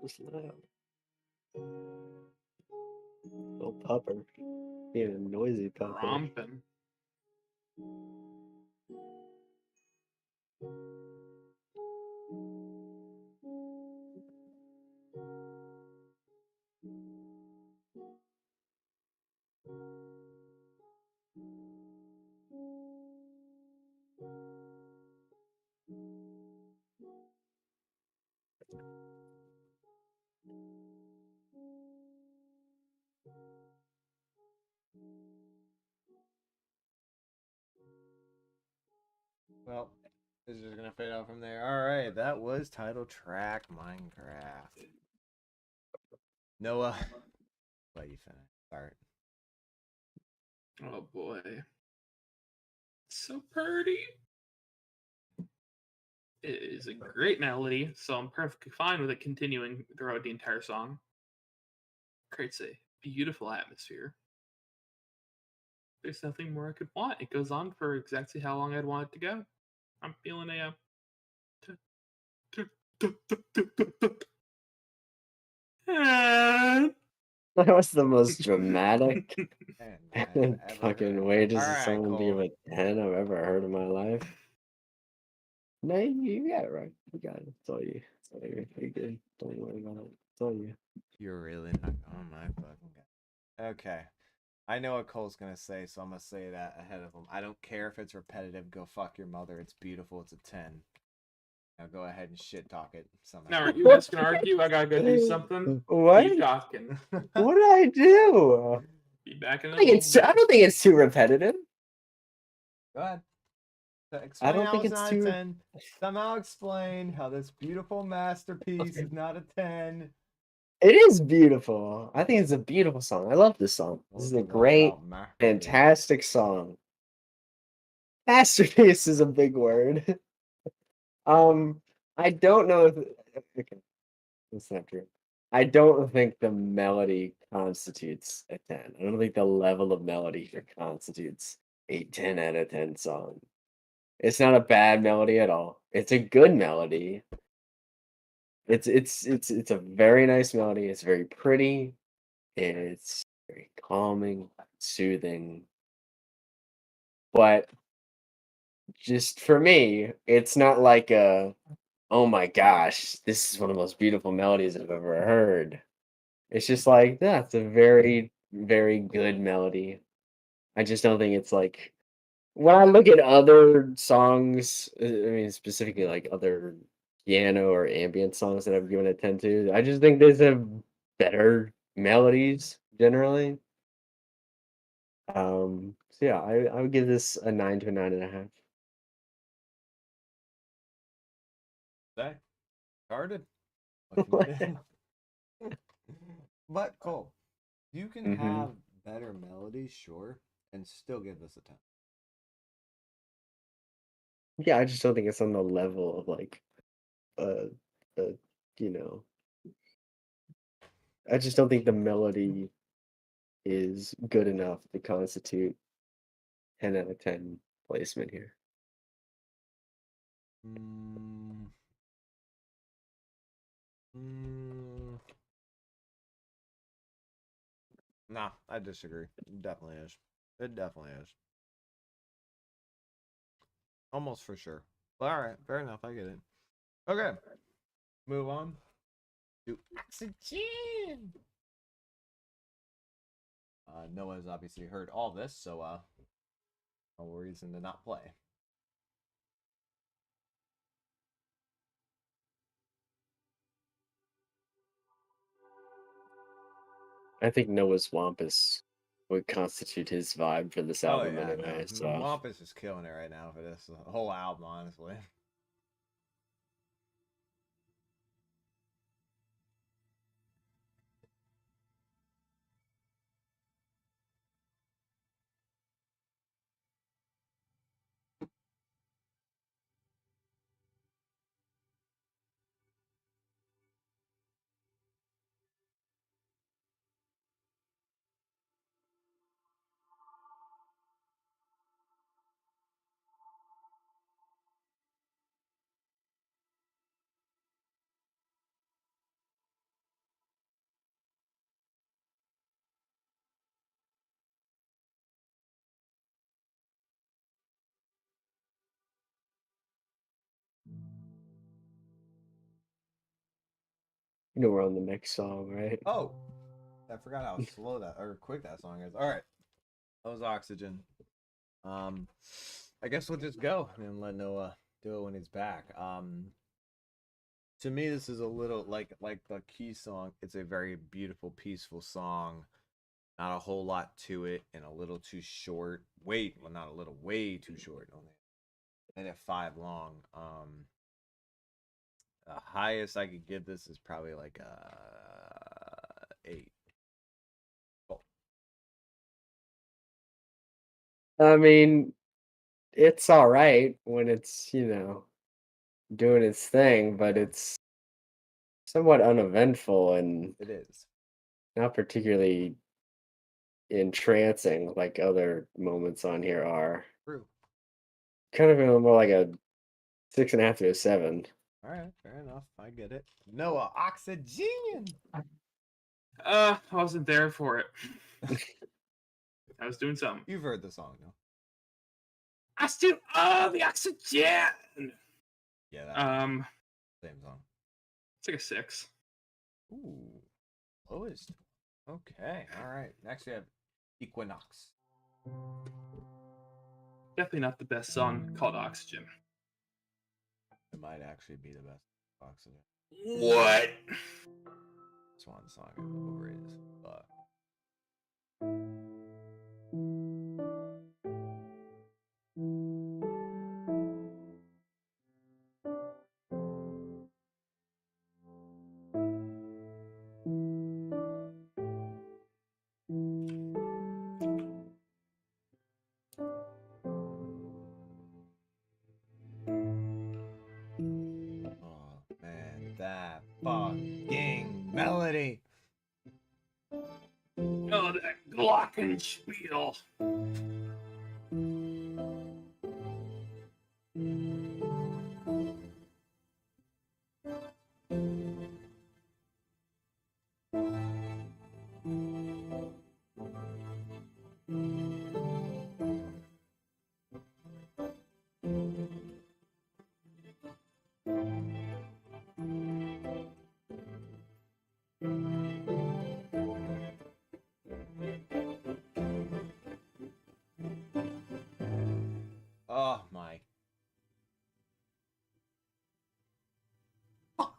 was loud. Little pupper. Being a noisy pupper. Romping. Well, this is just gonna fade out from there. All right, that was title track Minecraft. Noah, let you finish. Start. Oh boy. So pretty. It is a great melody, so I'm perfectly fine with it continuing throughout the entire song. Creates a beautiful atmosphere. There's nothing more I could want. It goes on for exactly how long I'd want it to go. I'm feeling a That was the most dramatic Man, and I've ever fucking heard. way to All right, someone to give Cole. a 10 I've ever heard in my life. No, you got it right. You got it. It's all you. It's all you. You're good. Don't worry about it. It's all you. You're really not on my fucking guy. Okay. I know what Cole's gonna say, so I'm gonna say that ahead of him. I don't care if it's repetitive. Go fuck your mother. It's beautiful. It's a 10. Now go ahead and shit talk it somehow. Now, are you guys gonna argue? I gotta go do something. What? Keep talking. What did I do? Be back in a I think little it's. I bit. don't think it's too repetitive. Go ahead. I Explain don't how think it's it's not too. a 10. Somehow explain how this beautiful masterpiece Okay. is not a 10. It is beautiful. I think it's a beautiful song. I love this song. This is a great, fantastic song. Masterpiece is a big word. I don't know if okay, that's not true. I don't think the melody constitutes a 10. I don't think the level of melody here constitutes a 10 out of 10 song. It's not a bad melody at all. It's a good melody. It's a very nice melody. It's very pretty. It's very calming, soothing. But just for me, it's not like a oh my gosh, this is one of the most beautiful melodies I've ever heard. It's just like, yeah, it's a very, very good melody. I just don't think it's like when I look at other songs, I mean, specifically like other piano or ambient songs that I've given a 10 to, I just think there's a better melodies generally. So yeah, I would give this a 9 to a 9.5. Say, started. Fucking- But Cole, you can Hmm. have better melodies, sure, and still give this a 10. Yeah, I just don't think it's on the level of like uh, uh you know, I just don't think the melody is good enough to constitute 10 out of 10 placement here. Mm, mm, nah, I disagree. It definitely is. It definitely is. Almost for sure. But all right, fair enough. I get it. Okay, move on to oxygen. Noah's obviously heard all this, so no reason to not play. I think Noah's Wampus would constitute his vibe for this Oh album yeah, anyway. no, So Wampus is killing it right now for this whole album, honestly. You know we're on the next song, right? Oh, I forgot how slow that or quick that song is. All right, that was Oxygen. I guess we'll just go and let Noah do it when he's back. To me, this is a little like the Key song. It's a very beautiful, peaceful song. Not a whole lot to it, and a little too short. Well, not a little, way too short. Only minute 5 long. The highest I could give this is probably like 8. Oh, I mean, it's all right when it's, doing its thing, but yeah, it's somewhat uneventful and it is. not particularly entrancing like other moments on here are. True. Kind of feeling more like a 6.5 to a 7. All right, fair enough. I get it. Noah, Oxygen. I wasn't there for it. I was doing something. You've heard the song, no? I still the oxygen. Yeah, that same song. It's like a 6. Ooh, lowest. Okay, all right. Next we have Equinox. Definitely not the best song called Oxygen. It might actually be the best Oxygen. What? Swan song is overrated as fuck. Oh man, that fucking melody. Oh, that glockenspiel. Oh my fuck.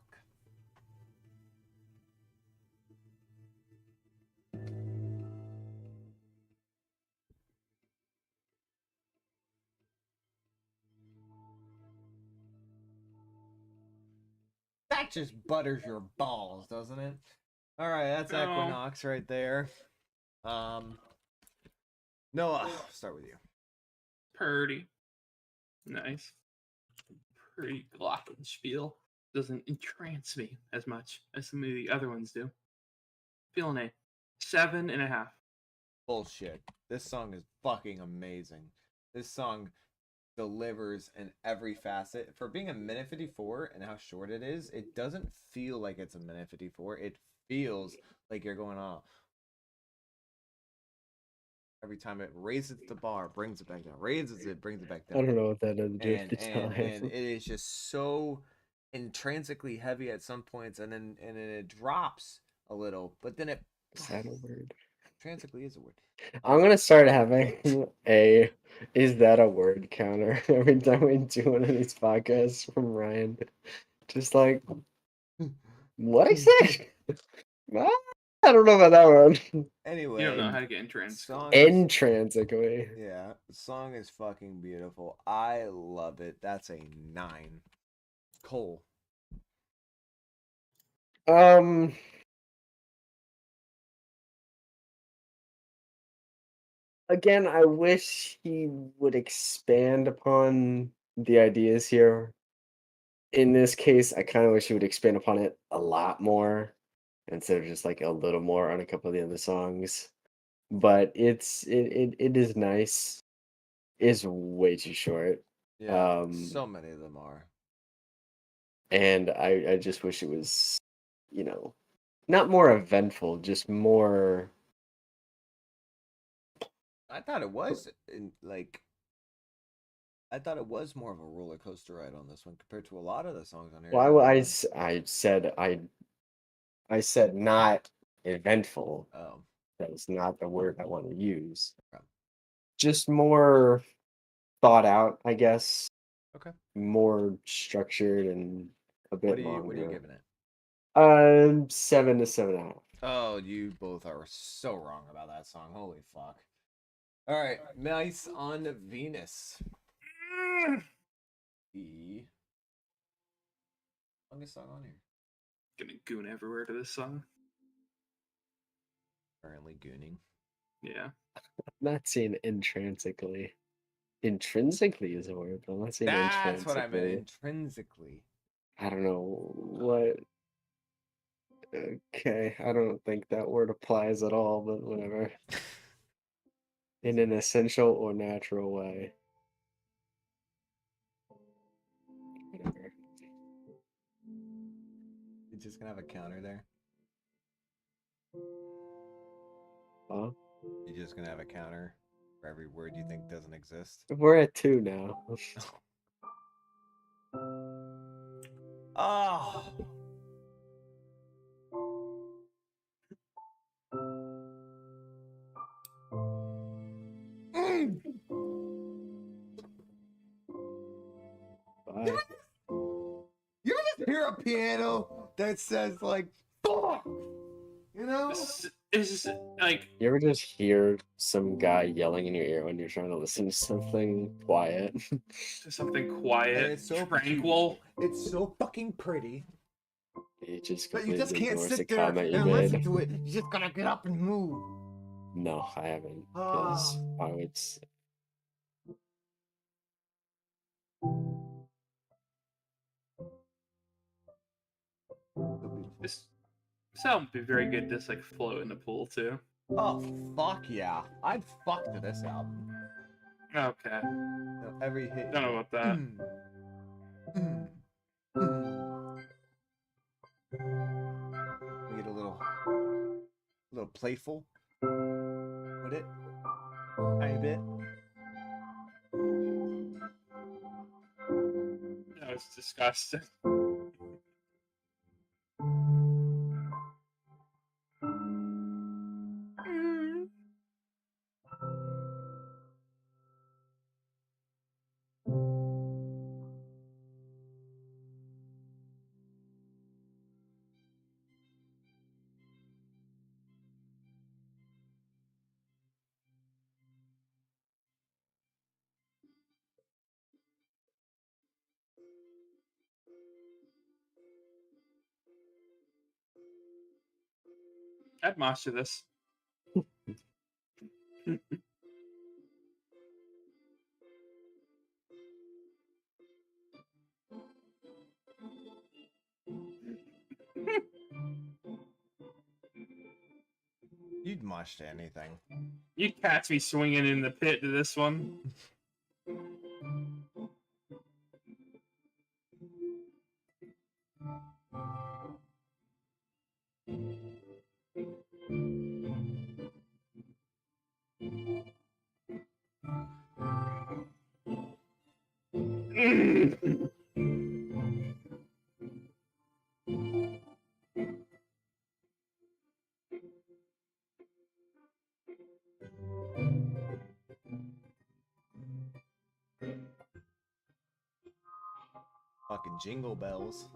That just butters your balls, doesn't it? All right, that's No. Equinox right there. Noah, start with you. Purdy. Nice. Pretty glockenspiel. Doesn't entrance me as much as some of the other ones do. Feeling a 7.5. Bullshit. This song is fucking amazing. This song delivers in every facet. For being a minute 54 and how short it is, it doesn't feel like it's a minute 54. It feels like you're going on. Every time it raises the bar, brings it back down, raises it, brings it back I down. don't know what that does to And the and time. and it is just so intrinsically heavy at some points, and then it drops a little, but then it Is that a word? intrinsically is a word. I'm gonna start having a is that a word counter every time we do one of these podcasts from Ryan. Just like what I say? Ah, I don't know about that one. Anyway, You don't know how to get entranced. song is, Intrinsically. yeah, the song is fucking beautiful. I love it. That's a 9. Cole. Um Again, I wish he would expand upon the ideas here. In this case, I kind of wish he would expand upon it a lot more instead of just like a little more on a couple of the other songs. But it is nice. It's way too short. Yeah, Um so many of them are. and I just wish it was, you know, not more eventful, just more. I thought it was I thought it was more of a roller coaster ride on this one compared to a lot of the songs on here. Well, I said I said not eventful. Oh, That is not the word I want to use. Okay. Just more thought out, I guess. okay. More structured and a bit What are you longer. giving it? 7 to 7.5. Oh, you both are so wrong about that song. Holy fuck. All right, Mice on Venus. The longest song on here. Gonna goon everywhere to this song. Currently gooning. Yeah. I'm not saying intrinsically. Intrinsically is a word, but I'm not saying That's what I meant. intrinsically. Intrinsically. I don't know what. Okay, I don't think that word applies at all, but whatever. In an essential or natural way. Whatever. You're just gonna have a counter there. Huh? You're just gonna have a counter for every word you think doesn't exist. We're at 2 now. Oh. Mm. Bye. You ever just hear a piano that says like fuck? You know? This is like You ever just hear some guy yelling in your ear when you're trying to listen to something quiet? something And quiet, it's so tranquil. It's so fucking pretty. He just But you completely just can't ignores the sit there comment you and listen made. to it. You just gotta get up and move. No, I haven't. Because Ah. I would. So beautiful. This album would be very good to just like float in the pool too. Oh fuck yeah! I'd fuck to this album. Okay. You know, every hit. Don't know about that. We get a little playful with it, tiny bit. No, it's disgusting. I'd mosh to this. You'd mush to anything. You'd catch me swinging in the pit to this one. Fucking jingle bells.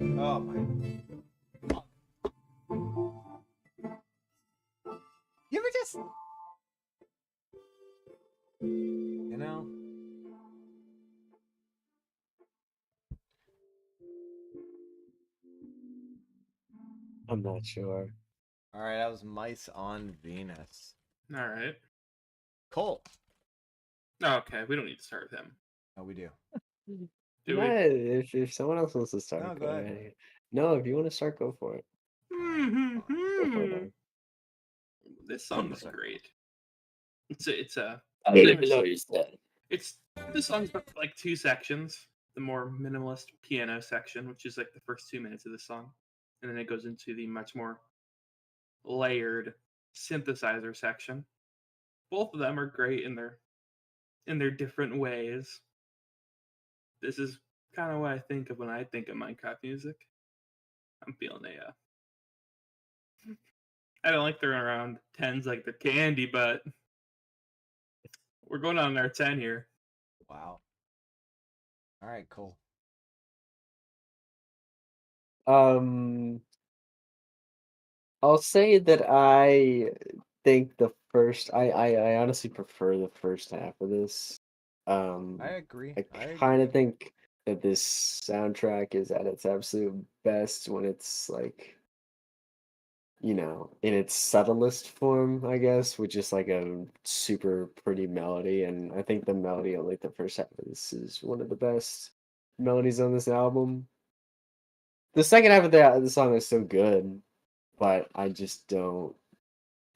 Oh my. You ever just. You know? I'm not sure. All right, that was Mice on Venus. All right. Cole. Okay, we don't need to start with him. Oh, we do. Do No, we? if someone else wants to start, No, go go ahead. ahead. No, if you want to start, go for it. Go for it. Mhm. Dog. This song's Sorry. great. It's a I pretty didn't much- even know you said. it's this song's got like two sections. The more minimalist piano section, which is like the first 2 minutes of the song, and then it goes into the much more layered synthesizer section. Both of them are great in their different ways. This is kind of what I think of when I think of Minecraft music. I'm feeling I don't like throwing around tens like they're candy, but we're going on our 10 here. Wow. All right, Cole. I'll say that I think I honestly prefer the first half of this. I agree. I I kind agree. of think that this soundtrack is at its absolute best when it's like, in its subtlest form, I guess, with just like a super pretty melody. And I think the melody on like the first half of this is one of the best melodies on this album. The second half of the song is so good, but I just don't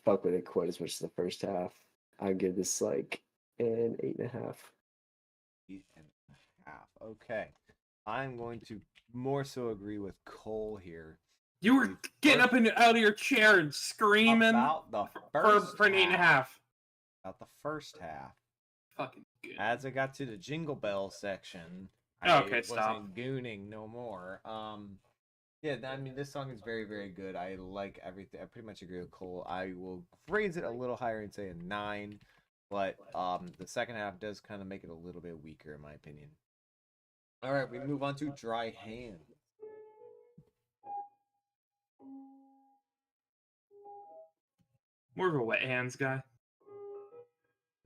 fuck with it quite as much as the first half. I'd give this like an 8.5. 8.5. Okay. I'm going to more so agree with Cole here. You were getting up and out of your chair and screaming About the for first an 8.5. About the first half. Fucking good. As I got to the Jingle Bell section, Okay, I stop. wasn't gooning no more. Yeah, I mean, this song is very, very good. I like everything. I pretty much agree with Cole. I will raise it a little higher and say a 9, but the second half does kind of make it a little bit weaker, in my opinion. All right, we move on to Dry Hand. More of a wet hands guy.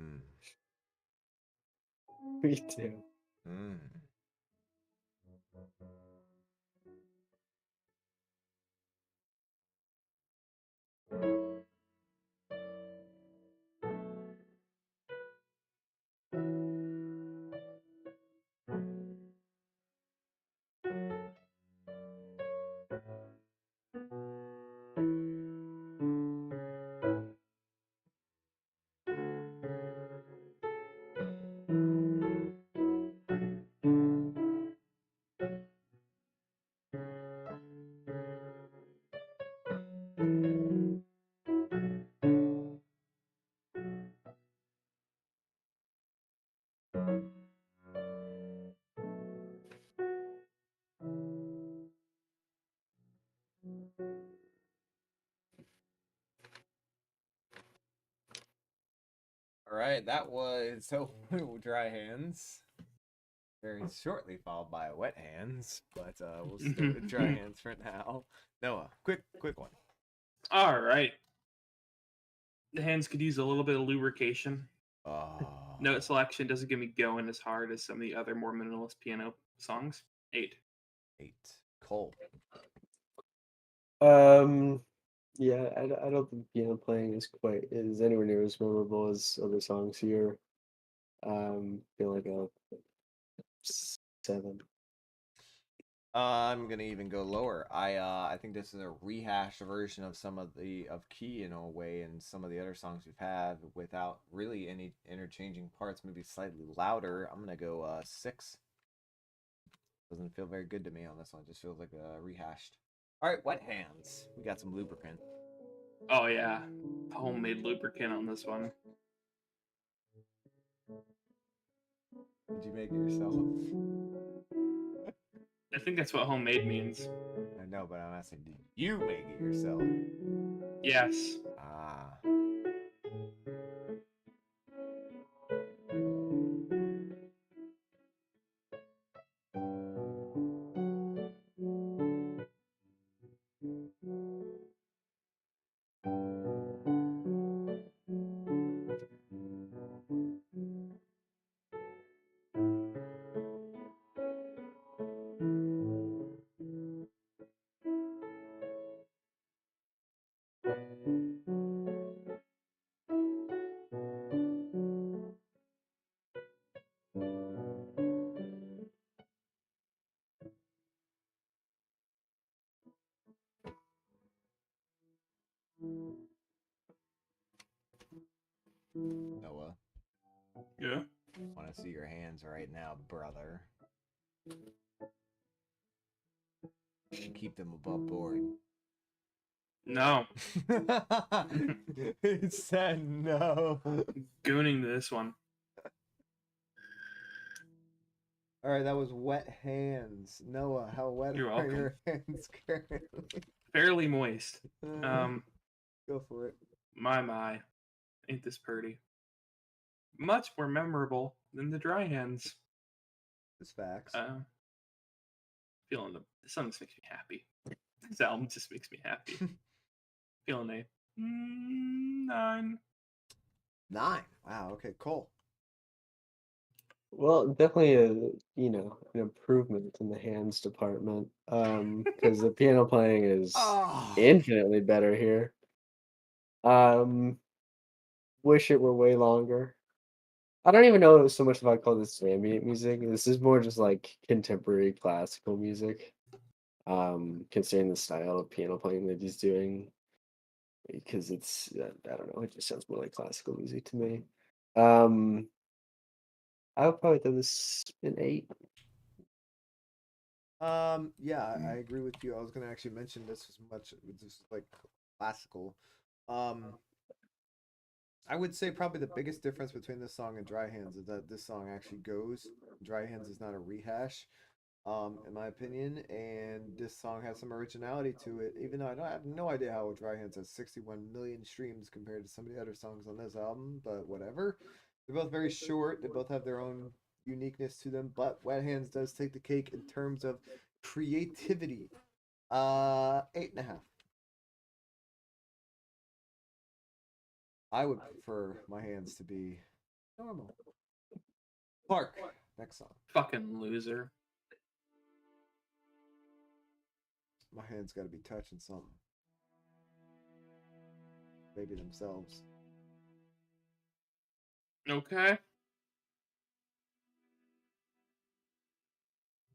Mm. Me too. Mm. All right, that was so Dry Hands. Very shortly followed by Wet Hands, but we'll stay with Dry Hands for now. Noah, quick one. All right. The hands could use a little bit of lubrication. Oh, Note selection doesn't get me going as hard as some of the other more minimalist piano songs. 8. 8. Cole. Yeah, I don't think piano playing is anywhere near as memorable as other songs here. Feel like a 7. I'm gonna even go lower. I think this is a rehashed version of some of Key in a way, and some of the other songs we've had without really any interchanging parts. Maybe slightly louder. I'm gonna go 6. Doesn't feel very good to me on this one. Just feels like a rehashed. All right, Wet Hands. We got some lubricant. Oh, yeah. Homemade lubricant on this one. Did you make it yourself? I think that's what homemade means. I know, but I'm asking, did you make it yourself? Yes. Ah. Noah, Yeah. want to see your hands right now, brother. And keep them above board. No. He said no. Gooning this one. All right, that was wet hands. Noah, how wet You're are welcome. your hands currently? Fairly moist. Go for it. My. Ain't this pretty? Much more memorable than the dry hands. It's facts. Feeling the song just makes me happy. This album just makes me happy. Feeling a 9. 9. Wow. Okay. Cool. Well, definitely an improvement in the hands department. Because the piano playing is Oh. infinitely better here. Wish it were way longer. I don't even know so much if I call this ambient music. This is more just like contemporary classical music. Considering the style of piano playing that he's doing, because it's I don't know, it just sounds more like classical music to me. I would probably throw this an 8. Yeah, I agree with you. I was gonna actually mention this is like classical. I would say probably the biggest difference between this song and Dry Hands is that this song actually goes. Dry Hands is not a rehash, in my opinion, and this song has some originality to it. Even though I have no idea how Dry Hands has 61 million streams compared to some of the other songs on this album, but whatever. They're both very short. They both have their own uniqueness to them, but Wet Hands does take the cake in terms of creativity. 8.5. I would prefer my hands to be normal. Clark, next song. Fucking loser. My hands got to be touching something. Maybe themselves. Okay.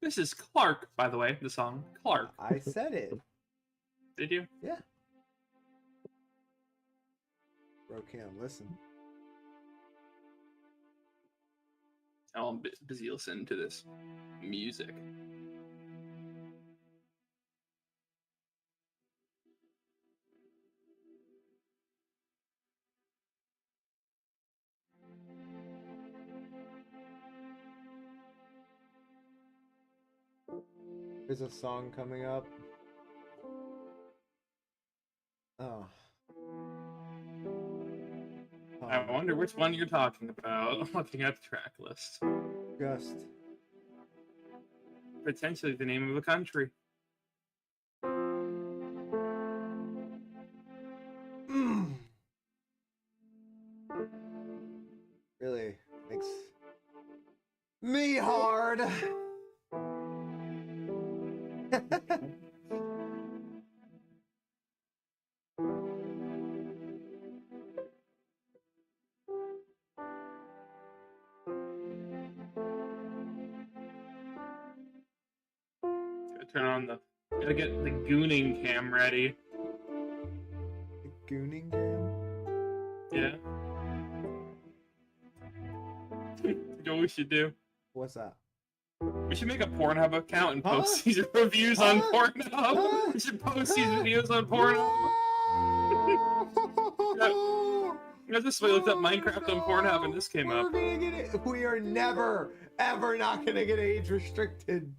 This is Clark, by the way, the song. Clark. I said it. Did you? Yeah. Bro can't listen. Oh, I'm busy listening to this music. There's a song coming up. Oh. I wonder which one you're talking about. I'm looking at the track list. Just. Potentially the name of a country. Really makes me hard. Gotta turn on the. Gotta get the gooning cam ready. The gooning game? Yeah. You know what we should do? What's that? We should make a Pornhub account and post Huh? these reviews on Huh? Pornhub. Huh? We should post these videos on Pornhub. I just looked up Minecraft on Pornhub and this came up. We're gonna get it. We are never, ever not gonna get age restricted.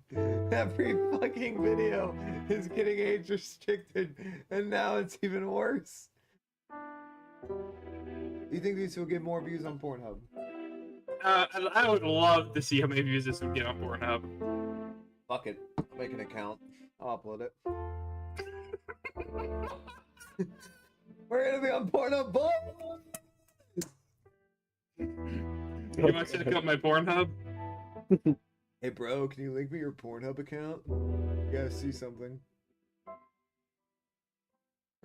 Every fucking video is getting age restricted, and now it's even worse. You think these will get more views on Pornhub? I would love to see how many views this would get on Pornhub. Fuck it. I'll make an account. I'll upload it. We're gonna be on Pornhub, boy. You want to check out my Pornhub? Hey, bro, can you link me your Pornhub account? You gotta see something.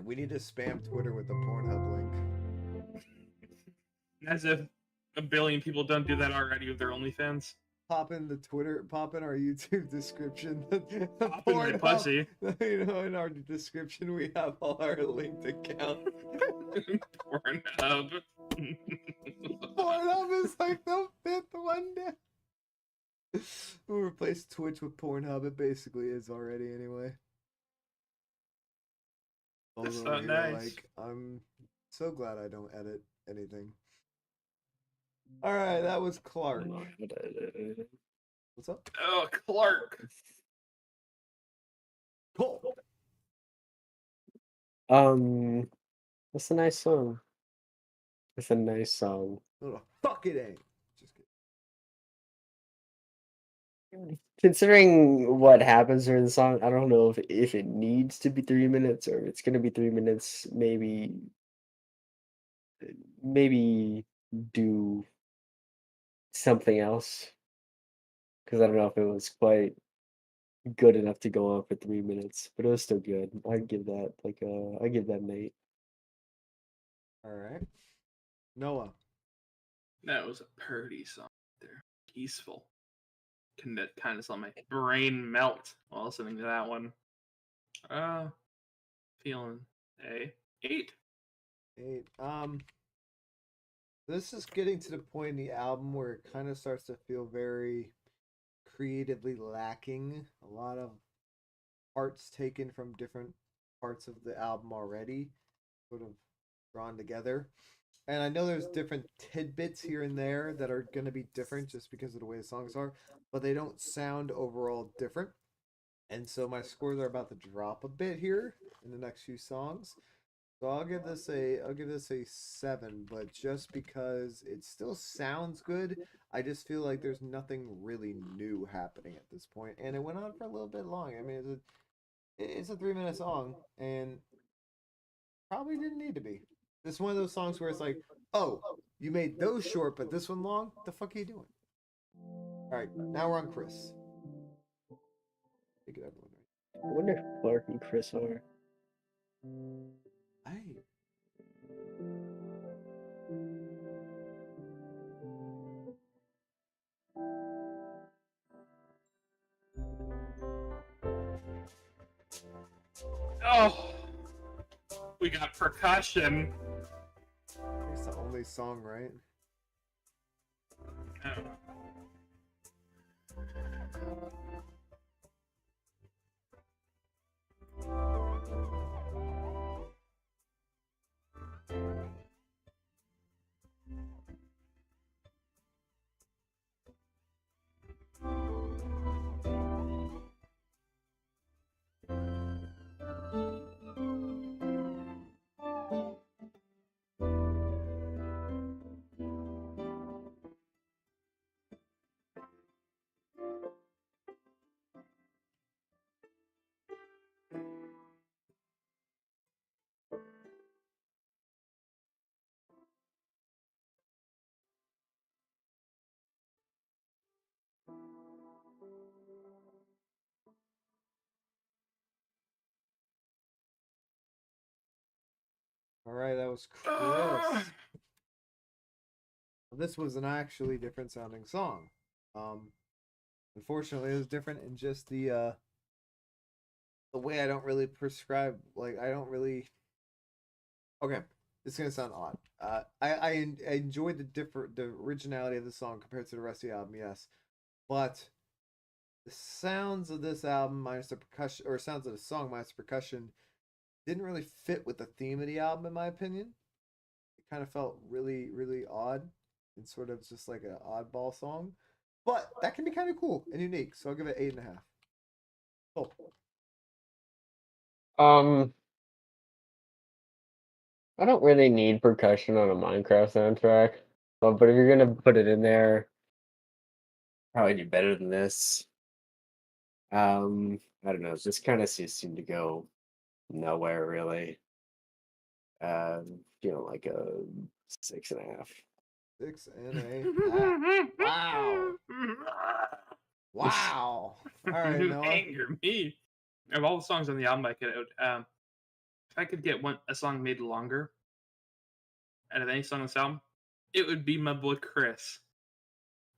We need to spam Twitter with the Pornhub link. As if a billion people don't do that already with their OnlyFans. Pop in the Twitter, pop in our YouTube description. The Pop in my Pornhub- pussy. You know, in our description, we have all our linked accounts. Pornhub. Monday. We'll replace Twitch with Pornhub. It basically is already anyway. That's Although not here, nice. like, I'm so glad I don't edit anything. All right, that was Clark. What's up? Oh, Clark. Cool. That's a nice song. It's a nice song. No, the fuck it ain't. Just kidding. Considering what happens during the song, I don't know if it needs to be 3 minutes or if it's gonna be 3 minutes. Maybe do something else because I don't know if it was quite good enough to go on for 3 minutes, but it was still good. I'd give that I give that an 8. All right. Noah. That was a pretty song there. Peaceful. That kind of saw my brain melt while listening to that one. Feeling a 8. 8. This is getting to the point in the album where it kind of starts to feel very creatively lacking. A lot of parts taken from different parts of the album already, sort of drawn together. And I know there's different tidbits here and there that are going to be different just because of the way the songs are, but they don't sound overall different. And so my scores are about to drop a bit here in the next few songs. So I'll give this a 7, but just because it still sounds good, I just feel like there's nothing really new happening at this point. And it went on for a little bit long. I mean, it's a 3-minute song, and probably didn't need to be. This is one of those songs where it's like, oh, you made those short, but this one long. The fuck are you doing? All right, now we're on Chris. Take it, everyone. I wonder if Clark and Chris are. Hey. Oh, we got percussion. It's the only song, right? Oh. All right, that was Chris. This was an actually different sounding song. Unfortunately, it was different in just the way I don't really prescribe. Like I don't really. Okay, it's gonna sound odd. I enjoyed the originality of the song compared to the rest of the album, yes, but the sounds of this album minus the percussion, or sounds of the song minus the percussion, didn't really fit with the theme of the album, in my opinion. It kind of felt really, really odd and sort of just like an oddball song. But that can be kind of cool and unique, so I'll give it 8.5. Cool. I don't really need percussion on a Minecraft soundtrack, but if you're gonna put it in there, probably do better than this. I don't know. This kind of seemed to go nowhere really. Like a 6.5. 6.5. Wow. Wow. All right, You Noah. anger me. Of all the songs on the album, if I could get a song made longer out of any song on this album, it would be my boy Chris.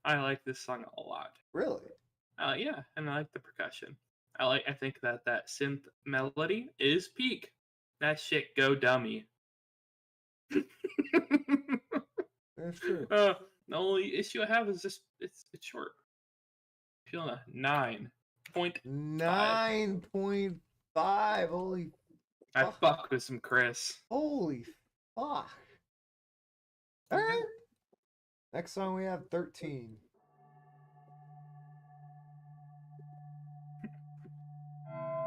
I like this song a lot. Really? Yeah, and I like the percussion. I think that synth melody is peak. That shit go dummy. That's true. The only issue I have is just it's short. Feeling a 9.5. 9.5. Holy I fuck. fuck with some Chris. Holy fuck. All right. Next song we have 13.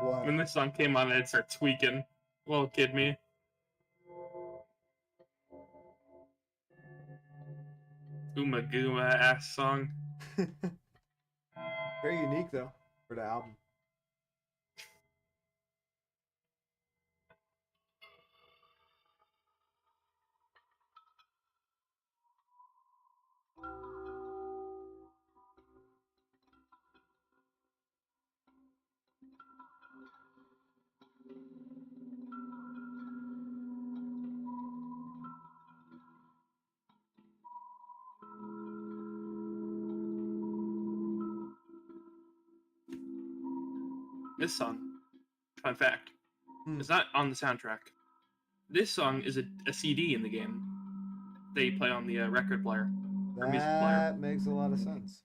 What? When this song came on, I'd start tweaking. Well, kid me. Uma Gooma ass song. Very unique though for the album. This song, fun fact, is not on the soundtrack. This song is a CD in the game. They play on the record player or music player. That makes a lot of sense.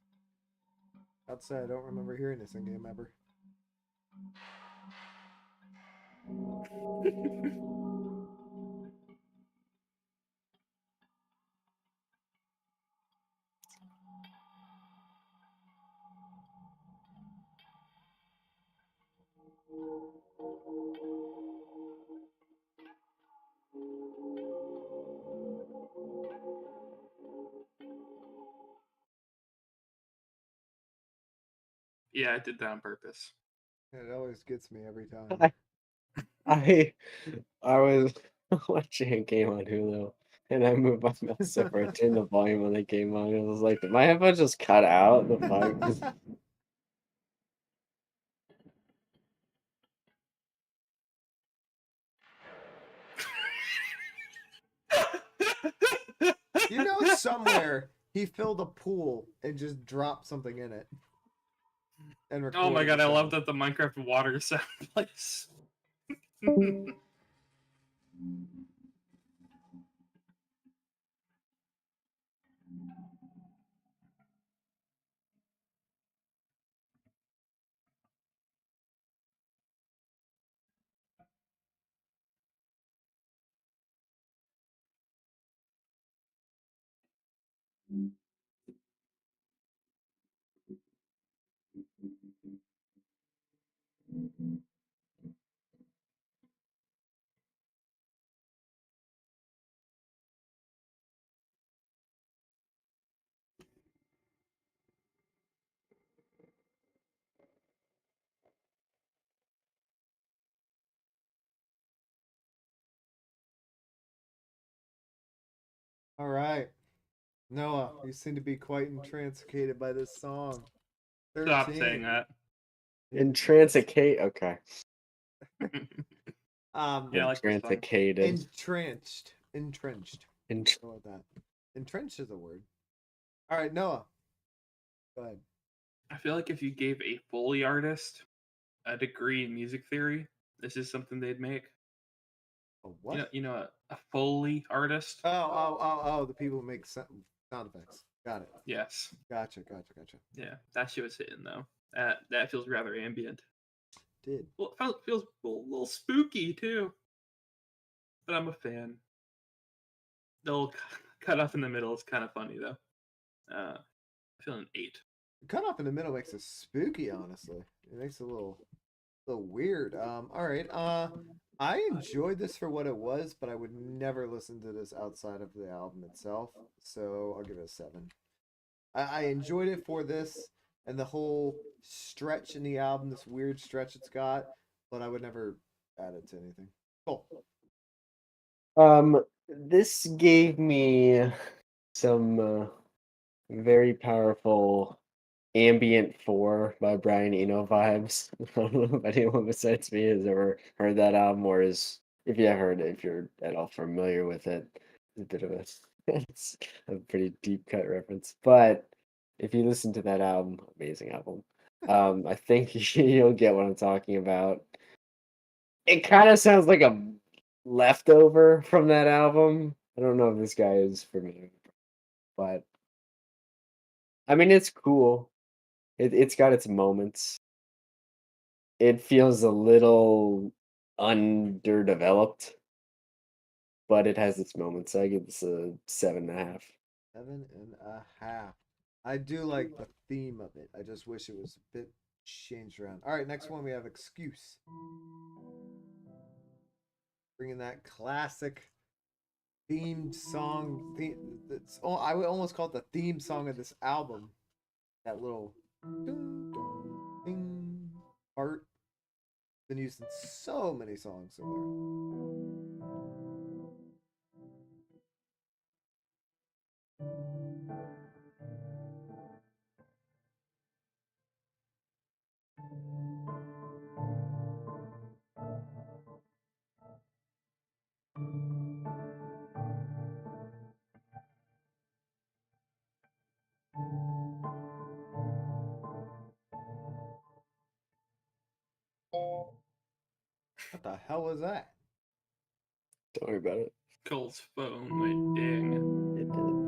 I'd say I don't remember hearing this in game ever. Yeah, I did that on purpose. It always gets me every time. I was watching a game on Hulu, and I moved my mouse over and turned the volume on the game on. It was like, did my headphones just cut out? The fuck? You know, somewhere he filled a pool and just dropped something in it. And Oh my recorded god, the I love sound. that the Minecraft water sound plays. All right. Noah, you seem to be quite intoxicated by this song. Stop 13. saying that. Intransigate. Okay. Yeah, I like this song. Intransicated. Entrenched. Ent- How about that? Entrenched is a word. All right, Noah. Go ahead. I feel like if you gave a Foley artist a degree in music theory, this is something they'd make. A what? You know, a Foley artist. Oh, the people who make sound effects. Got it. Yes. Gotcha. Yeah, that shit was hitting though. That feels rather ambient. Did. Well, it feels a little spooky too. But I'm a fan. The little cut off in the middle is kind of funny though. Feeling an 8. The cutoff in the middle makes it spooky, honestly. It makes it a little weird. All right. I enjoyed this for what it was, but I would never listen to this outside of the album itself. So I'll give it a 7. I enjoyed it for this and the whole stretch in the album, this weird stretch it's got, but I would never add it to anything. Cool. This gave me some very powerful Ambient 4 by Brian Eno vibes. I don't know if anyone besides me has ever heard that album, or is, if you have heard it, if you're at all familiar with it, it's a bit of a it's a pretty deep cut reference. But if you listen to that album, amazing album. I think you'll get what I'm talking about. It kind of sounds like a leftover from that album. I don't know if this guy is familiar, but I mean, it's cool. It's got its moments. It feels a little underdeveloped, but it has its moments. I give this a 7.5. 7.5. I do like the theme of it. I just wish it was a bit changed around. All right, next one we have Excuse. Bringing that classic themed song. I would almost call it the theme song of this album. That little ding, ding, ding part. Been used in so many songs so far. What the hell was that? Don't worry about it. Cole's phone went ding. It did.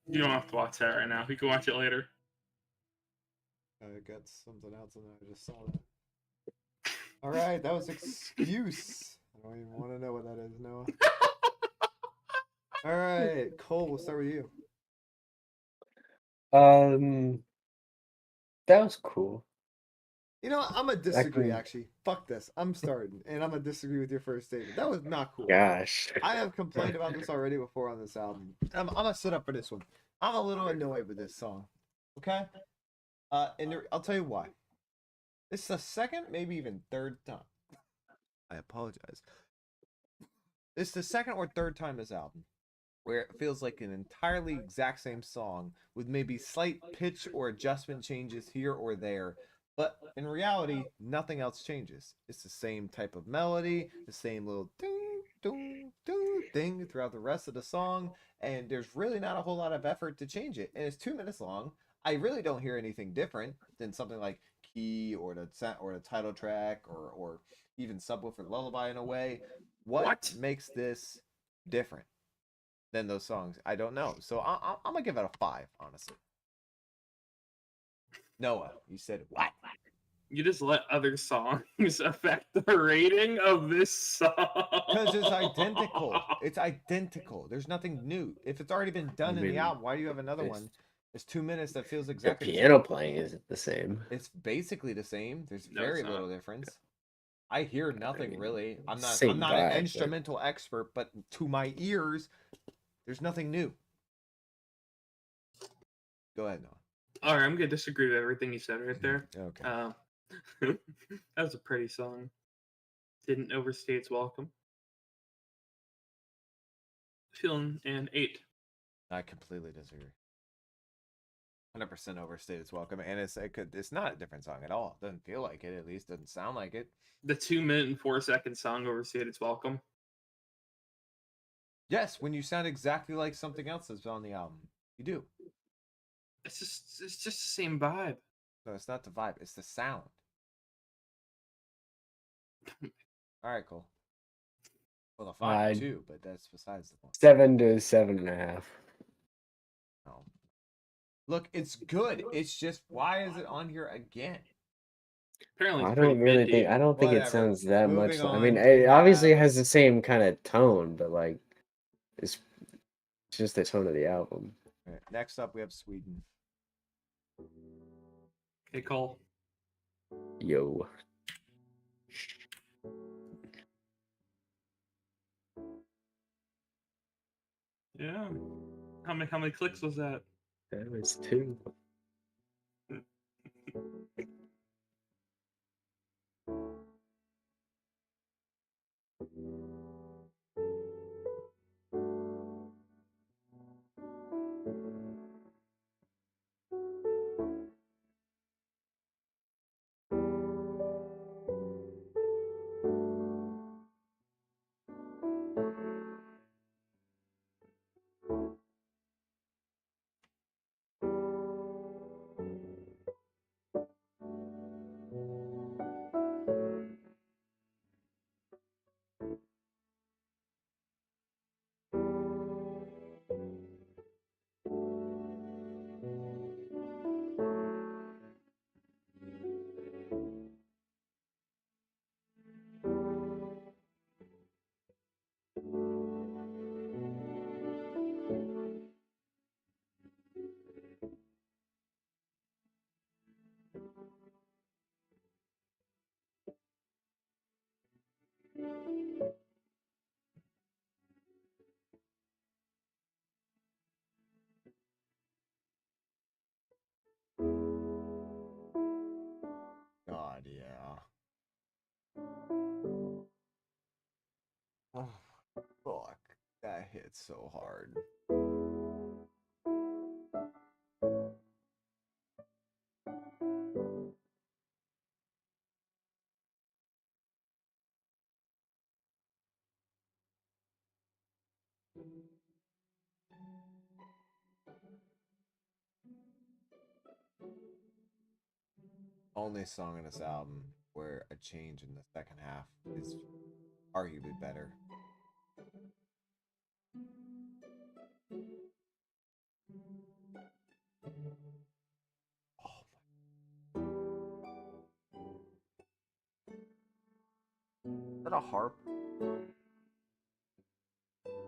You don't have to watch that right now. You can watch it later. I got something else and I just saw that. All right, that was Excuse. I don't even want to know what that is, Noah. All right, Cole, we'll start with you. Um, that was cool. You know what? I'm gonna disagree. Actually- Actually, fuck this. I'm starting, and I'm gonna disagree with your first statement. That was not cool. Gosh. I have complained about this already before on this album. I'm gonna sit up for this one. I'm a little annoyed with this song. Okay. I'll tell you why. This is the second, maybe even third time. I apologize. It's the second or third time this album where it feels like an entirely exact same song with maybe slight pitch or adjustment changes here or there. But in reality, nothing else changes. It's the same type of melody, the same little ding, ding, ding thing throughout the rest of the song, and there's really not a whole lot of effort to change it. And it's 2 minutes long. I really don't hear anything different than something like Key or the title track or even Subwoofer Lullaby in a way. What makes this different than those songs? I don't know. So I'm gonna give it a 5, honestly. Noah, you said what? You just let other songs affect the rating of this song. Because it's identical. It's identical. There's nothing new. If it's already been done in the mean, album, why do you have another one? It's 2 minutes that feels The exactly the piano same. playing isn't the same. It's basically the same. There's No, very it's not. little difference. I hear nothing mean, really. I'm same not vibe, an but- instrumental expert, but to my ears, there's nothing new. Go ahead, Noah. All right, I'm gonna disagree with everything you said right there. Okay. That was a pretty song. Didn't overstay its welcome. Feeling an 8. I completely disagree. 100% overstayed its welcome, and it's not a different song at all. It doesn't feel like it. At least doesn't sound like it. The 2 minute and 4 second song overstayed its welcome. Yes, when you sound exactly like something else that's on the album, you do. It's just the same vibe. No, it's not the vibe. It's the sound. All right, cool. Well, the 5 too, but that's besides the point. 7 to 7.5. No. Look, it's good. It's just why is it on here again? Apparently, it's I pretty don't really minty. think. I don't think it Whatever. sounds that Moving much. I on, mean, we it obviously have- has the same kind of tone, but like, it's just the tone of the album. All right, next up, we have Sweden. Okay, Cole. Yo. Yeah. How many clicks was that? That was 2. God, yeah. Oh, fuck. That hits so hard. Only song in this album where a change in the second half is arguably better. Oh my. Is that a harp?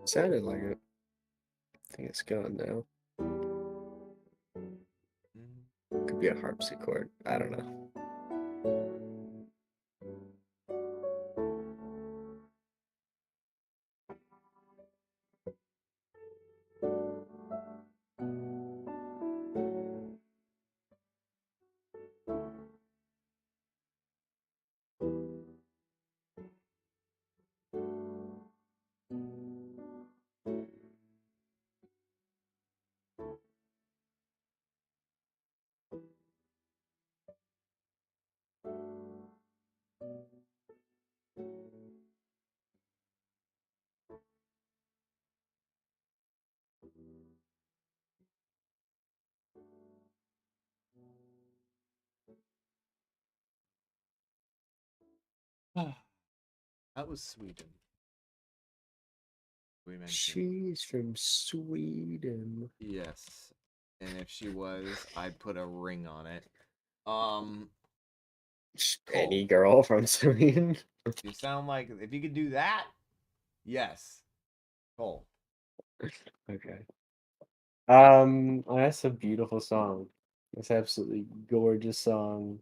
Sounded like it. I think it's gone now. Could be a harpsichord. I don't know. That was Sweden. We mentioned. She's from Sweden. Yes. And if she was, I'd put a ring on it. Any girl from Sweden. You sound like if you could do that, yes. Cole. Okay. That's a beautiful song. It's absolutely gorgeous song.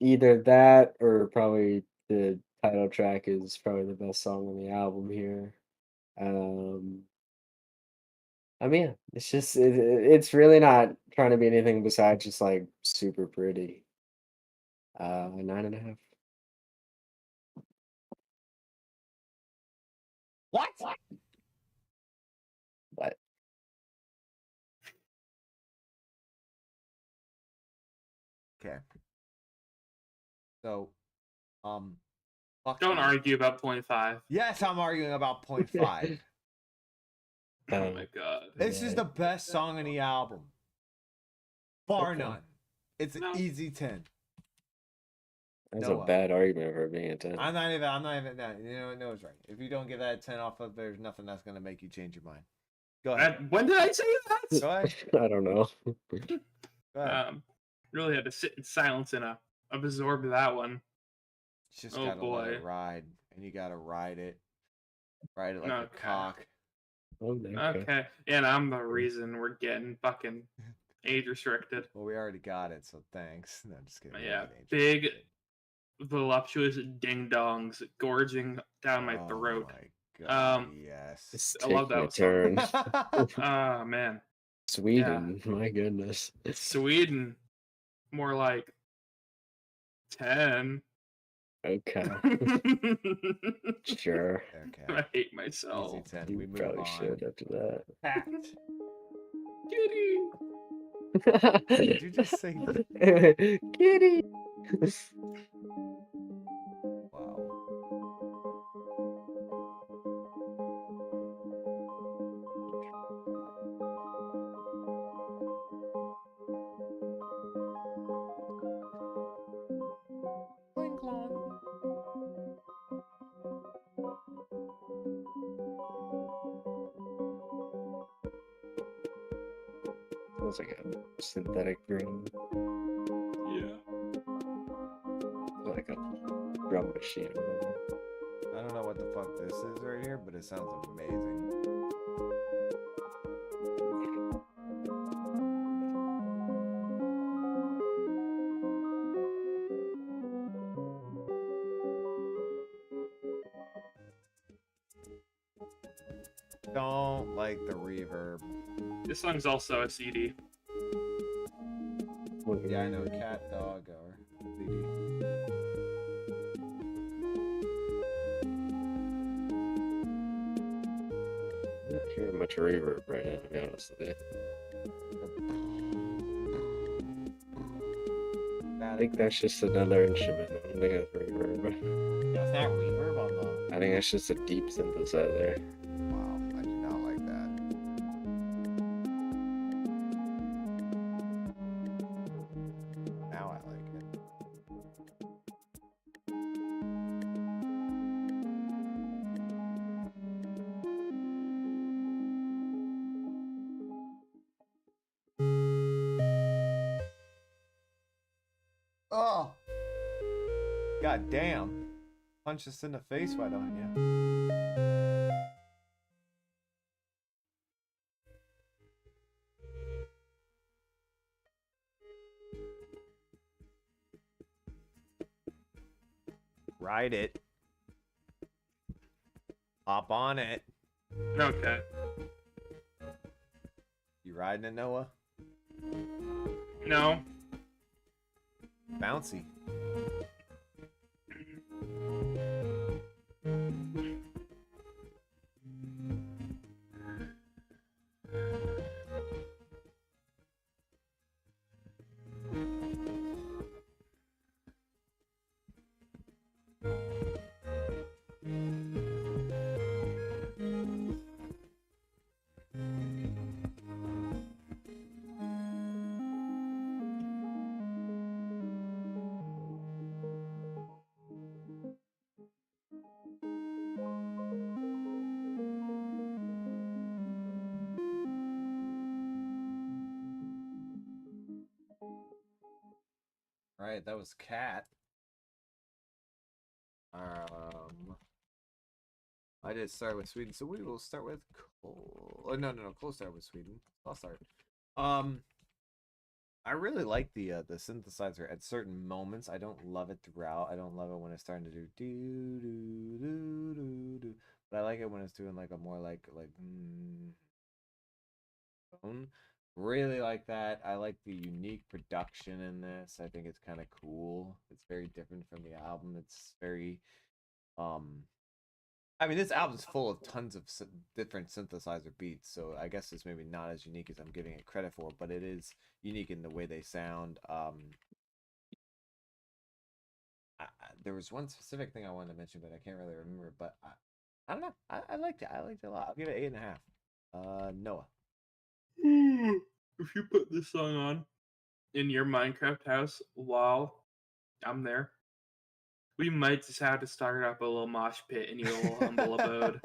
Either that or probably the title track is probably the best song on the album here. Um, I mean, it's just it's really not trying to be anything besides just like super pretty. 9.5. What? But Okay. So, fuck Don't you. argue about 0.5. Yes, I'm arguing about 0.5. Oh my god. This is the best song on the album. Bar Okay. none. It's an No. easy 10. That's Noah. a bad argument for being a 10. I'm not even, no, you know, Noah's right. If you don't give that a 10 off of, there's nothing that's going to make you change your mind. Go ahead. When did I say that? Go ahead. I don't know. Go ahead. Really had to sit in silence and absorb that one. Just Oh, gotta let it boy. ride, and you gotta ride it like a Okay. cock. Oh, okay. Okay. And I'm the reason we're getting fucking age restricted. Well, we already got it, so thanks. No, just kidding. Yeah, big voluptuous ding dongs gorging down my throat. Oh my God, yes. It's I love taking a that song. turn. Ah, man. Sweden, my goodness. Sweden, more like 10. Okay, sure. Okay. I hate Easy myself. 10. You We move probably on. should after that. Fact. Kitty. Did you just say Kitty? wow? Cling clong. Sounds like a synthetic drum, Yeah. like a drum machine or whatever. I don't know what the fuck this is right here, but it sounds amazing. Don't like the reverb. This song's also a CD. Yeah, I know. Cat, dog, or CD. I'm not hearing much reverb right now, to be honest with you. I think that's just another instrument. I don't think that's reverb. That's not reverb on the. I think that's just a deep synthesizer. Wow, I do not like that. Now I like it. Oh! God damn. Punch us in the face, why don't you? Ride it. Hop on it. Okay. You riding it, Noah? No. Bouncy. Right, that was Cat. I did start with Sweden, so we will start with Cole. Oh, no, Cole started with Sweden. I'll start. I really like the synthesizer at certain moments. I don't love it throughout. I don't love it when it's starting to do do do do do do. But I like it when it's doing like a more like tone. Really like that. I like the unique production in this. I think it's kind of cool. It's very different from the album. It's very I mean, this album's full of tons of different synthesizer beats, so I guess it's maybe not as unique as I'm giving it credit for, but it is unique in the way they sound. There was one specific thing I wanted to mention, but I can't really remember. But I don't know. I liked it. I liked it a lot. I'll give it 8.5. Noah. If you put this song on in your Minecraft house while I'm there, we might just have to start up a little mosh pit in your little humble abode.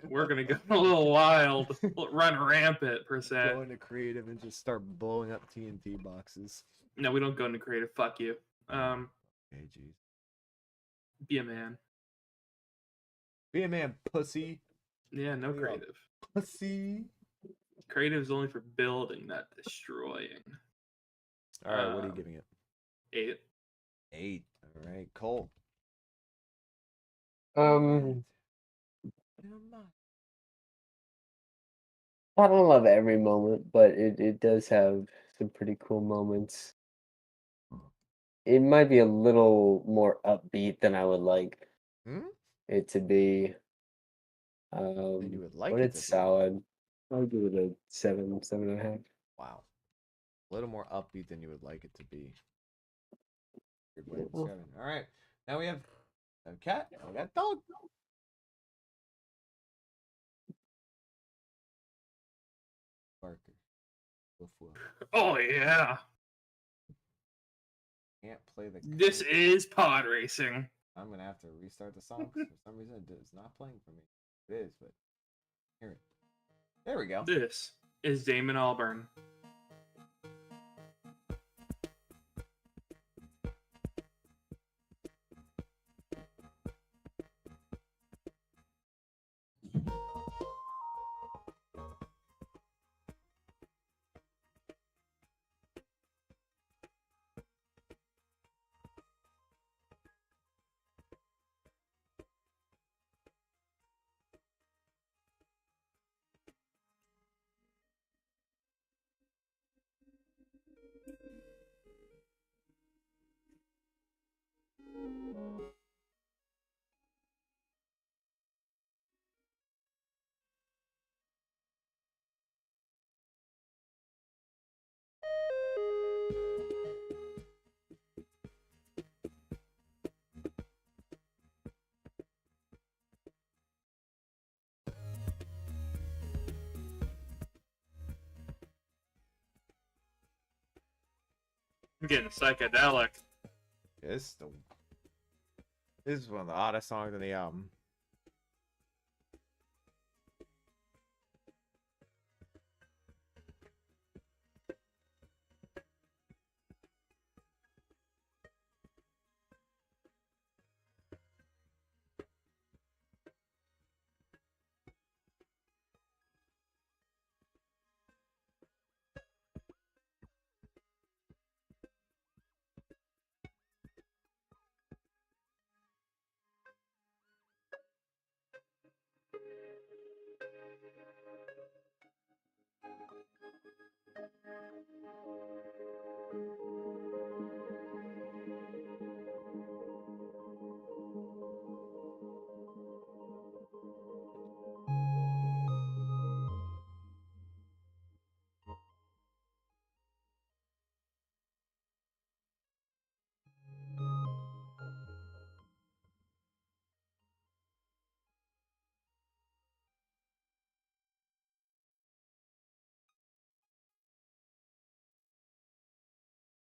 We're gonna go a little wild, run rampant per se. Go into creative and just start blowing up TNT boxes. No, we don't go into creative. Fuck you. Okay, jeez. Be a man. Be a man, pussy. Yeah, no There you go. creative. Pussy. Creative is only for building, not destroying. All right, what are you giving it? 8. 8. All right, Cole. I don't love every moment, but it does have some pretty cool moments. It might be a little more upbeat than I would like Hmm? it to be. Then you would But like it to it's be. solid. I'll give it a 7, 7.5. Wow. A little more upbeat than you would like it to be. Good way Yeah. of describing it. All right. Now we have a cat. And we got a dog. Barker. Woof woof. Oh yeah, Can't play the this cat. is pod racing. I'm gonna have to restart the song because for some reason it's not playing for me. It is, but hear it. There we go. This is Damon Albarn. I'm getting psychedelic. This is one of the oddest songs on the album.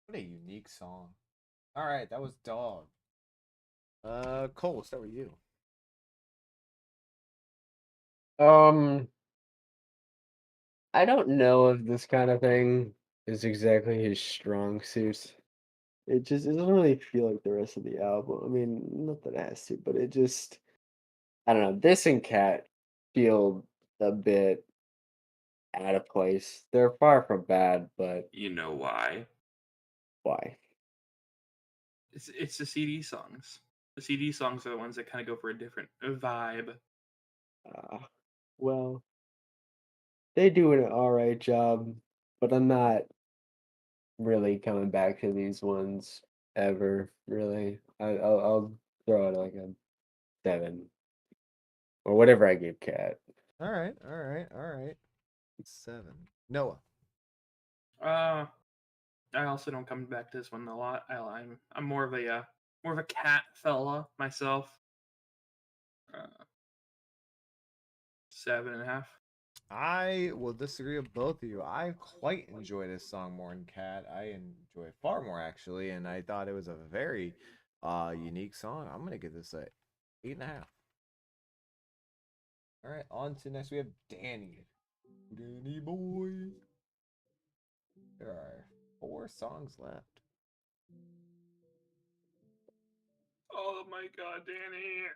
What a unique song. All right, that was Dog. Cole, start with you. Um, I don't know if this kind of thing is exactly his strong suit. It doesn't really feel like the rest of the album. I mean, not that it has to, but it just I don't know. This and Cat feel a bit out of place. They're far from bad, but You know why? why? It's the CD songs. The CD songs are the ones that kind of go for a different vibe. Uh, well, they do an all right job, but I'm not really coming back to these ones ever. Really, I'll throw it like a 7 or whatever I gave Cat. All right, all right, all right. 7. Noah. Uh, I also don't come back to this one a lot. I'm more of a cat fella myself. Uh, 7.5. I will disagree with both of you. I quite enjoy this song more than Cat. I enjoy it far more actually, and I thought it was a very unique song. I'm gonna give this a 8.5. All right, on to next we have Danny. Danny boy. There are 4 songs left. Oh my god, Danny.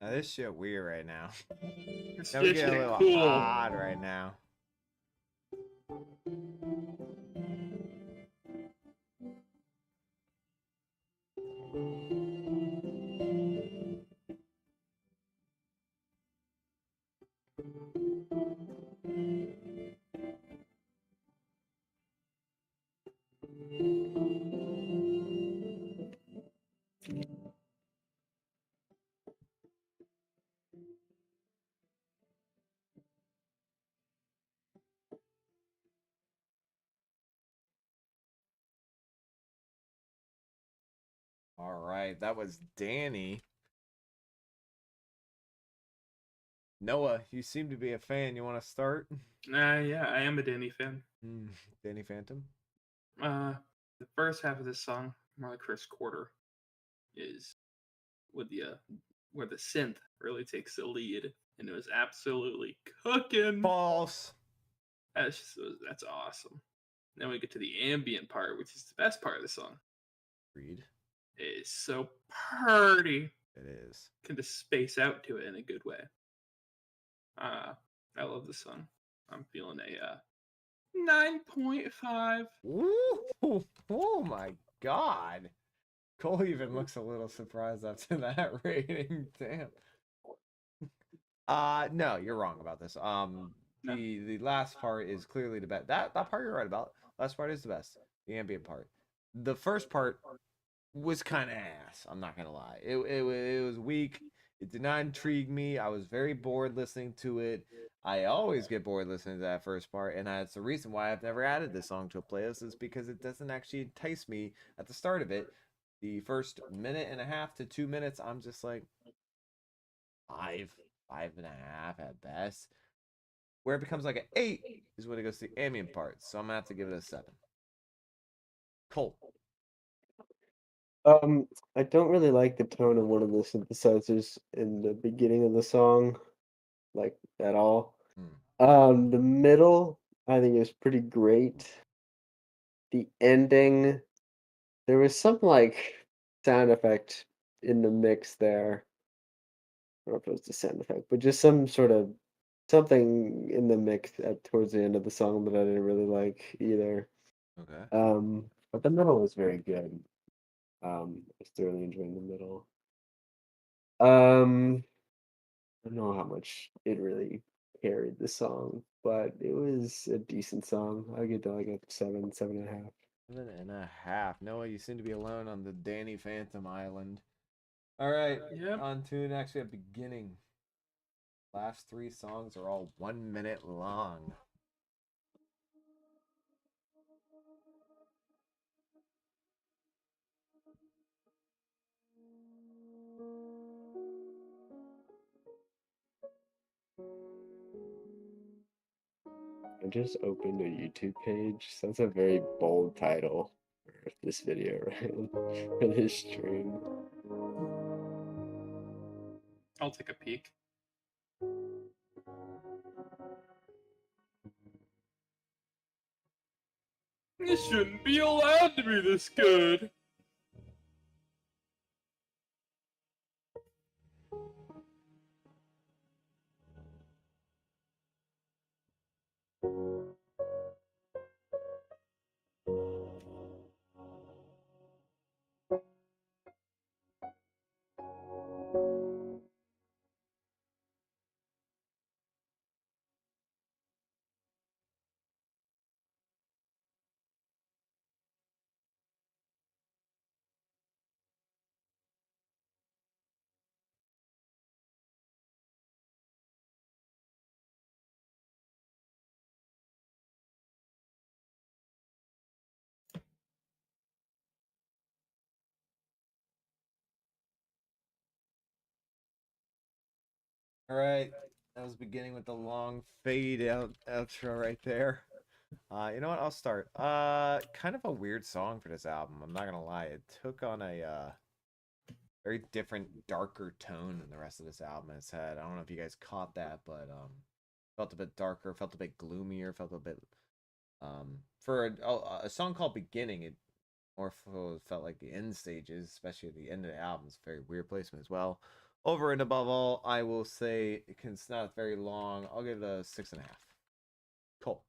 Now this shit weird right now. It's Now we just get a little cool. odd right now. All right, that was Danny. Noah, you seem to be a fan. You want to start? Yeah, I am a Danny fan. Danny Phantom. The first half of this song, more like first quarter, is with the where the synth really takes the lead, and it was absolutely cooking. False. That's awesome. Then we get to the ambient part, which is the best part of the song. Read. It is so pretty. It is. Can just space out to it in a good way. I love this song. I'm feeling a 9.5. Ooh, oh my god. Cole even looks a little surprised after that rating. Damn. No, you're wrong about this. The last part is clearly the best. That part you're right about. Last part is the best. The ambient part. The first part was kind of ass. I'm not gonna lie. It was weak. It did not intrigue me. I was very bored listening to it. I always get bored listening to that first part, and that's the reason why I've never added this song to a playlist, is because it doesn't actually entice me at the start of it. The first minute and a half to 2 minutes, I'm just like 5.5 at best. Where it becomes like an 8 is when it goes to the ambient part. So I'm gonna have to give it a 7. Colt. I don't really like the tone of one of the synthesizers in the beginning of the song, like at all. The middle, I think is pretty great. The ending, there was some like sound effect in the mix there. I don't know if it was the sound effect, but just some sort of something in the mix towards the end of the song that I didn't really like either. Okay. But the middle was very good. I was thoroughly enjoying the middle. I don't know how much it really carried the song, but it was a decent song. I'll get to like a 7.5. 7.5. Noah, you seem to be alone on the Danny Phantom Island. All right, Yep. on to next. We have beginning. Last 3 songs are all 1 minute long. I just opened a YouTube page, so that's a very bold title for this video, right? For this stream. I'll take a peek. This shouldn't be allowed to be this good. All right, that was beginning with the long fade out outro right there. You know what? I'll start. Kind of a weird song for this album. I'm not gonna lie. It took on a very different, darker tone than the rest of this album has had. I don't know if you guys caught that, but felt a bit darker, felt a bit gloomier, felt a bit for a song called Beginning. It more felt like the end stages, especially at the end of the album. It's a very weird placement as well. Over and above all, I will say it's not very long. I'll give it a 6.5. Cool.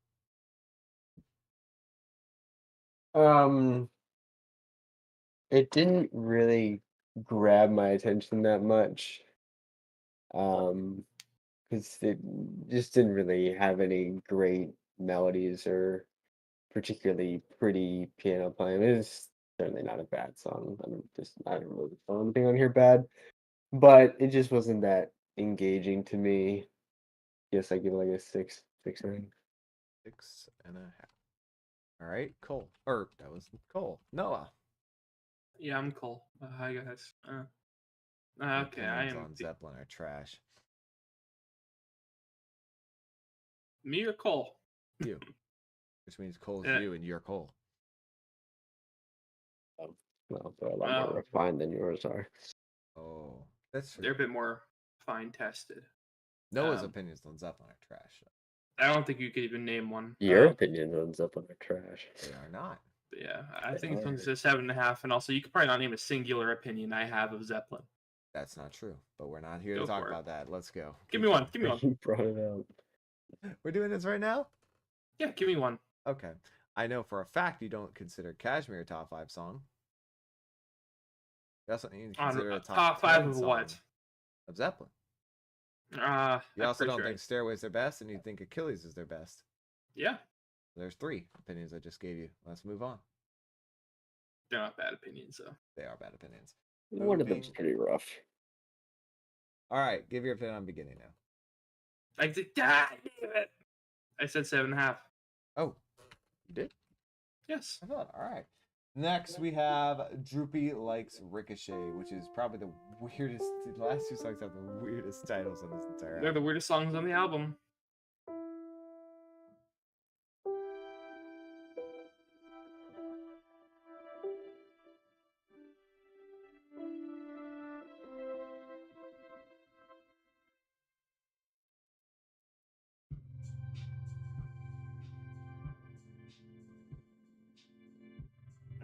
It didn't really grab my attention that much. Because it just didn't really have any great melodies or particularly pretty piano playing. It's certainly not a bad song. I don't really feel anything on here bad, but it just wasn't that engaging to me. Yes, I give it like a 6.9. 6.5. All right, Cole. Or that was Cole. Noah. Yeah, I'm cool. Hi guys. Your Okay, I opinions am on Zeppelin are trash. me or Cole. You, which means Cole's Yeah. you and you're Cole. Well, they're a lot more refined than yours are. Oh, that's true. They're a bit more fine tested. Noah's opinions on Zeppelin are trash. I don't think you could even name one. Your opinions on Zeppelin are trash. They are not. But yeah, I They think this one's are. a 7.5, and also you could probably not name a singular opinion I have of Zeppelin. That's not true. But we're not here Go to talk for it. about that. Let's go. Give me one. Give me You one. brought it up. We're doing this right now? Yeah, give me one. Okay. I know for a fact you don't consider Kashmir a top 5 song. That's what you consider a top 10 5 of song what? of Zeppelin. You I'm also pretty don't sure think Stairway's their best, and you think Achilles is their best. Yeah, There's 3 opinions I just gave you. Let's move on. they're not bad opinions though. They are bad opinions. One of them's Moving- pretty rough. All right, give your opinion on beginning now. I did. Ah, damn it. I said 7.5. Oh, you did? Yes. I thought. All right. Next, we have Droopy Likes Ricochet, which is probably the weirdest. The last 2 songs have the weirdest titles on this entire They're the album. weirdest songs on the album.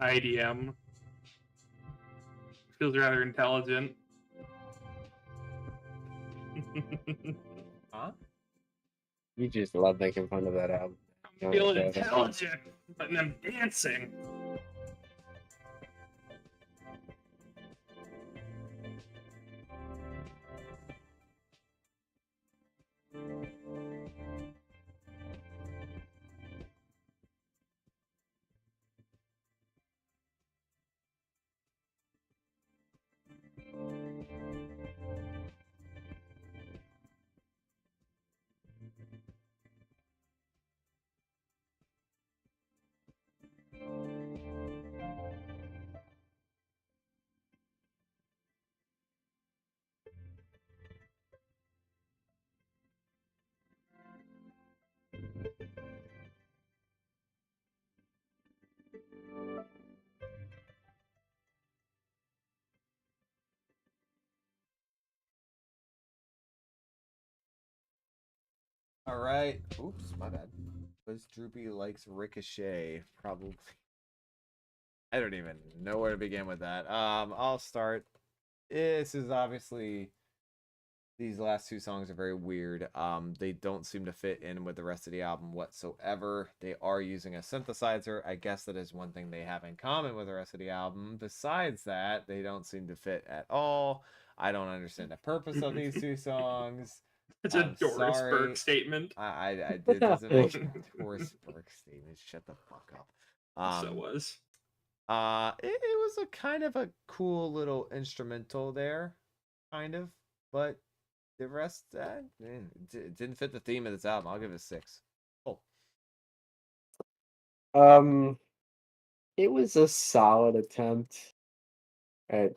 IDM. Feels rather intelligent. Huh? You just love making fun of that album. I'm feeling intelligent, but I'm dancing. All right. Oops, my bad. Was Droopy likes Ricochet? Probably. I don't even know where to begin with that. I'll start. This is obviously, these last two songs are very weird. They don't seem to fit in with the rest of the album whatsoever. They are using a synthesizer. I guess that is one thing they have in common with the rest of the album. Besides that, they don't seem to fit at all. I don't understand the purpose of these two songs. It's a I'm Doris sorry. Burke statement. It doesn't make Doris Burke statement. Shut the fuck up. So was. It was a kind of a cool little instrumental there, kind of, but the rest, it didn't fit the theme of this album. I'll give it a 6. Oh, It was a solid attempt at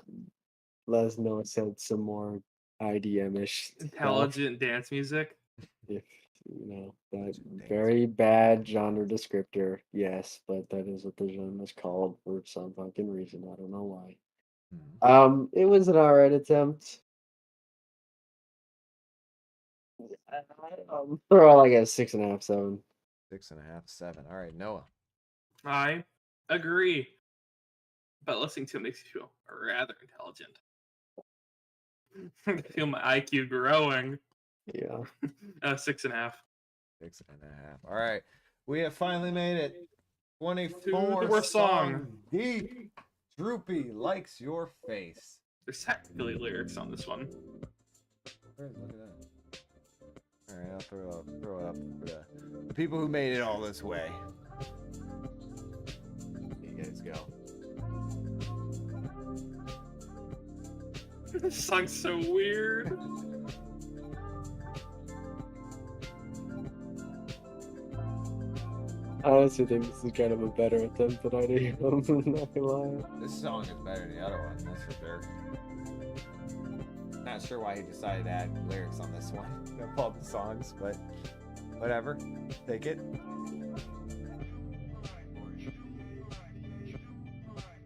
Les Noah said some more IDM-ish stuff. Intelligent dance music. If you know that Intelligent dance. very bad genre descriptor, yes, but that is what the genre is called for some fucking reason. I don't know why. It was an alright attempt. For all I guess 6.5, 7. 6.5, 7. All right, Noah. I agree. But listening to it makes you feel rather intelligent. I feel my IQ growing. Yeah. 6.5. 6.5. All right, we have finally made it. 24 24 song deep. Droopy likes your face. There's technically lyrics on this one. Look at that. All right, I'll throw it up for the people who made it all this way. Here you guys go. This song's so weird. I honestly think this is kind of a better attempt than I do. I'm not gonna lie. This song is better than the other one, that's for sure. Not sure why he decided to add lyrics on this one of all the songs, but whatever. Take it.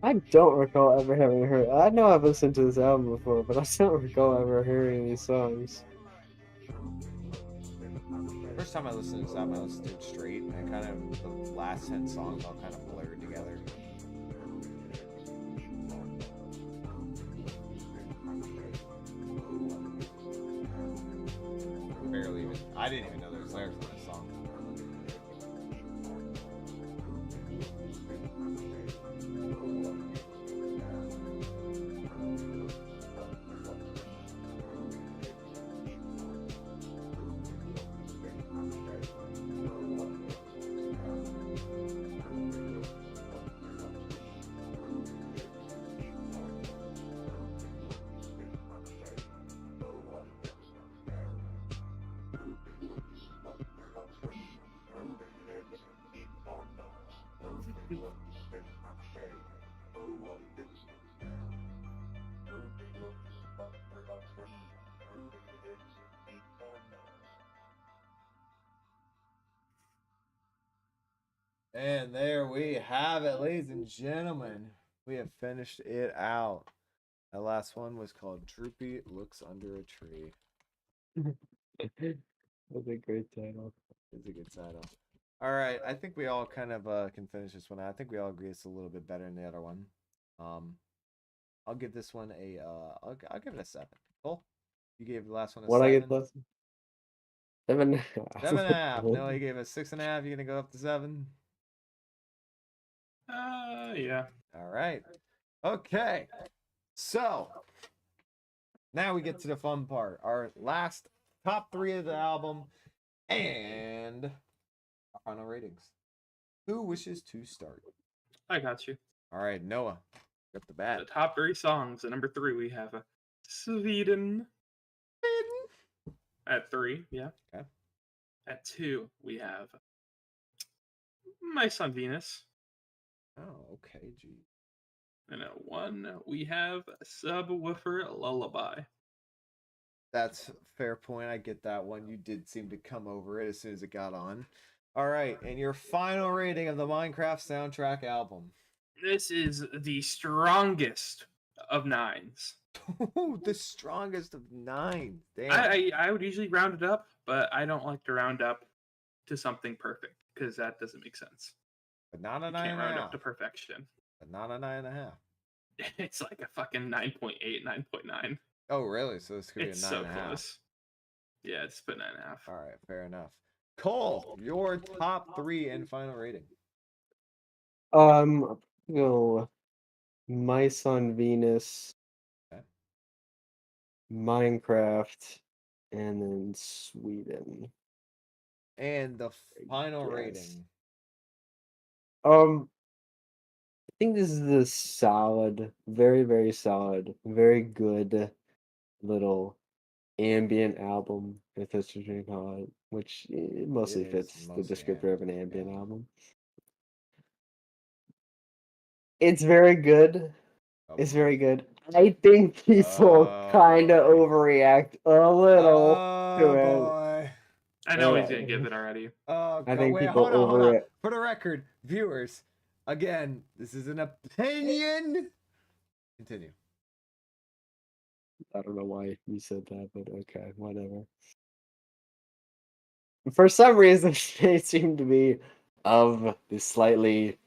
I don't recall ever having heard. I know I've listened to this album before, but I don't recall ever hearing these songs. First time I listened to this album, I listened to it straight, and kind of the last 10 songs all kind of blurred together. Barely even. I didn't even know there was lyrics on this song. And there we have it, ladies and gentlemen. We have finished it out. That last one was called Droopy Looks Under a Tree. That's a great title. It's a good title. All right, I think we all kind of can finish this one. I think we all agree it's a little bit better than the other one. I'll give this one a I'll give it a 7. Cole, you gave the last one a What 7. I get less? 7.5. 7.5. No, you gave it a 6.5. You gonna go up to 7? Yeah. All right. Okay. So now we get to the fun part. Our last top 3 of the album and our final ratings. Who wishes to start? I got you. All right, Noah, up the bat. The top 3 songs. At number 3, we have Sweden. At 3, yeah. Okay. At 2, we have My Son Venus. Oh, okay, gee. And at 1, we have Subwoofer Lullaby. That's a fair point. I get that one. You did seem to come over it as soon as it got on. All right, and your final rating of the Minecraft soundtrack album. This is the strongest of 9s. Ooh, the strongest of 9. Damn. I would usually round it up, but I don't like to round up to something perfect because that doesn't make sense. But not a You 9 can't and a round up half. to perfection. But not a 9.5. It's like a fucking 9.8, 9.9. Oh, really? So this could be a It's 9 so and a half. close. Yeah, it's put 9.5. All right, fair enough. Cole, your top 3 and final rating. Go Mice on Venus, Okay. Minecraft, and then Sweden. And the final Yes. rating. I think this is a solid, very, very solid, very good little ambient album, if that's what you call it, which mostly It is fits the mostly descriptor of an ambient, ambient yeah. album. It's very good. Oh, It's boy. very good. I think people Oh, kind of boy. overreact a little to Oh, it. boy. I know he's gonna give it already. Oh, I God. think Wait, people hold on, hold on. overreact. For the record, viewers, again, this is an opinion. Continue. I don't know why you said that, but okay, whatever. For some reason, they seem to be of the slightly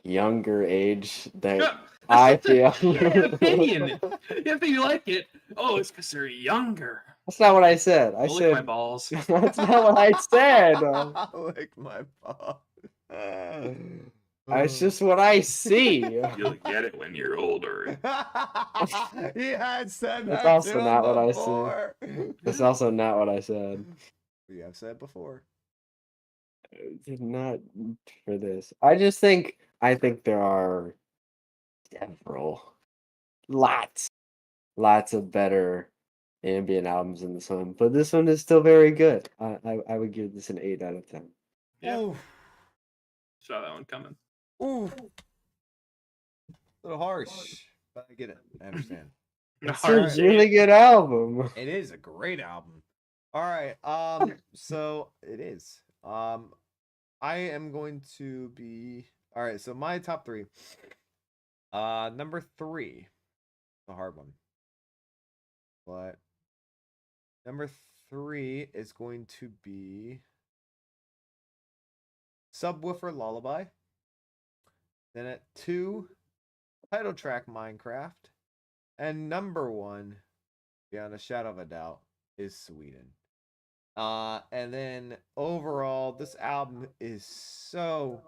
younger age that I That's such feel. a shit opinion. If you like it, oh, it's because they're younger. That's not what I said. I I'll lick my said balls. that's not what I said. Lick my paw. It's just what I see. You'll get it when you're older. He had said That's that also to him not what I see. before. That's also not what I said. We have said before. Not for this. I think there are several, lots of better ambient albums in this one, but this one is still very good. I would give this an 8 out of 10. Yeah, Ooh, saw that one coming. ooh, a little harsh, but I get it. I understand. It's Hard a to say really it. good album. It is a great album. All right. So it is. I am going to be all right. So my top 3. Number 3, a hard one, but number 3 is going to be Subwoofer Lullaby. Then at 2, title track Minecraft, and number 1, beyond a shadow of a doubt, is Sweden. And then overall, this album is so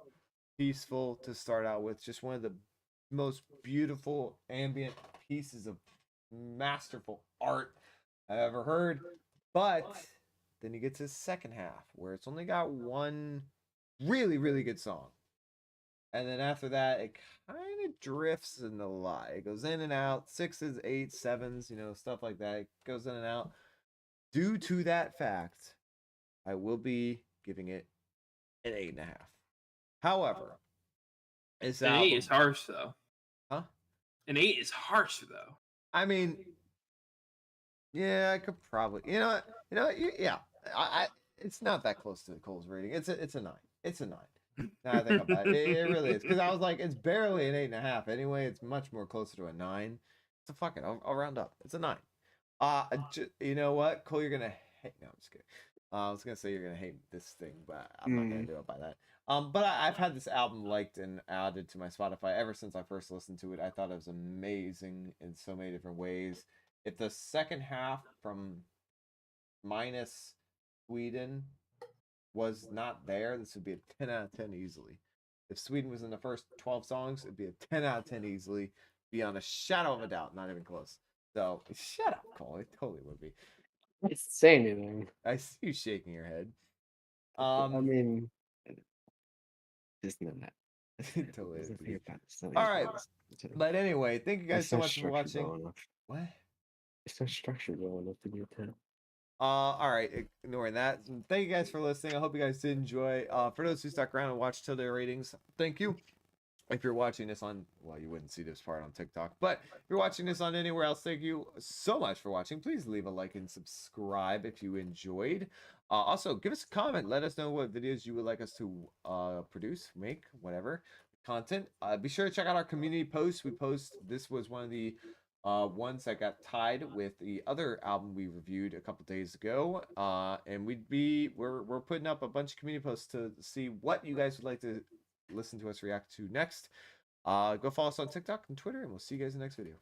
peaceful to start out with. Just one of the most beautiful ambient pieces of masterful art I've ever heard. But then you get to the second half where it's only got one really, really good song. And then after that, it kind of drifts in a lot. It goes in and out, 6s, 8s, 7s, stuff like that. It goes in and out. Due to that fact, I will be giving it an 8.5. However, this An 8 album, is harsh though. huh? An 8 is harsh though. I mean, yeah, I could probably, yeah. It's not that close to Cole's rating. It's a 9. It's a 9. Now I think about it, it really is because I was like, it's barely an 8.5. Anyway, it's much more closer to a 9. So fuck it, I'll round up. It's a 9. You know what, Cole, you're gonna hate. No, I'm just kidding. I was gonna say you're gonna hate this thing, but I'm not gonna do it by that. But I've had this album liked and added to my Spotify ever since I first listened to it. I thought it was amazing in so many different ways. If the second half from minus Sweden was not there, this would be a 10 out of 10 easily. If Sweden was in the first 12 songs, it'd be a 10 out of 10 easily, beyond a shadow of a doubt, not even close. So shut up, Cole. It totally would be. I didn't say anything. I see you shaking your head. I mean, it's not that. Totally. Doesn't think about it. It's not All even right. close. But anyway, thank you guys It's so not much for structured well watching. enough. What? It's not structured well enough to be a 10. All right, ignoring that. Thank you guys for listening. I hope you guys did enjoy. For those who stuck around and watched till their ratings, thank you. If you're watching this on, well, you wouldn't see this part on TikTok, but if you're watching this on anywhere else, thank you so much for watching. Please leave a like and subscribe if you enjoyed. Also, give us a comment. Let us know what videos you would like us to produce, make, whatever content. Be sure to check out our community posts. We post. This was one of the ones that got tied with the other album we reviewed a couple days ago. And we're putting up a bunch of community posts to see what you guys would like to listen to us react to next. Go follow us on TikTok and Twitter, and we'll see you guys in the next video.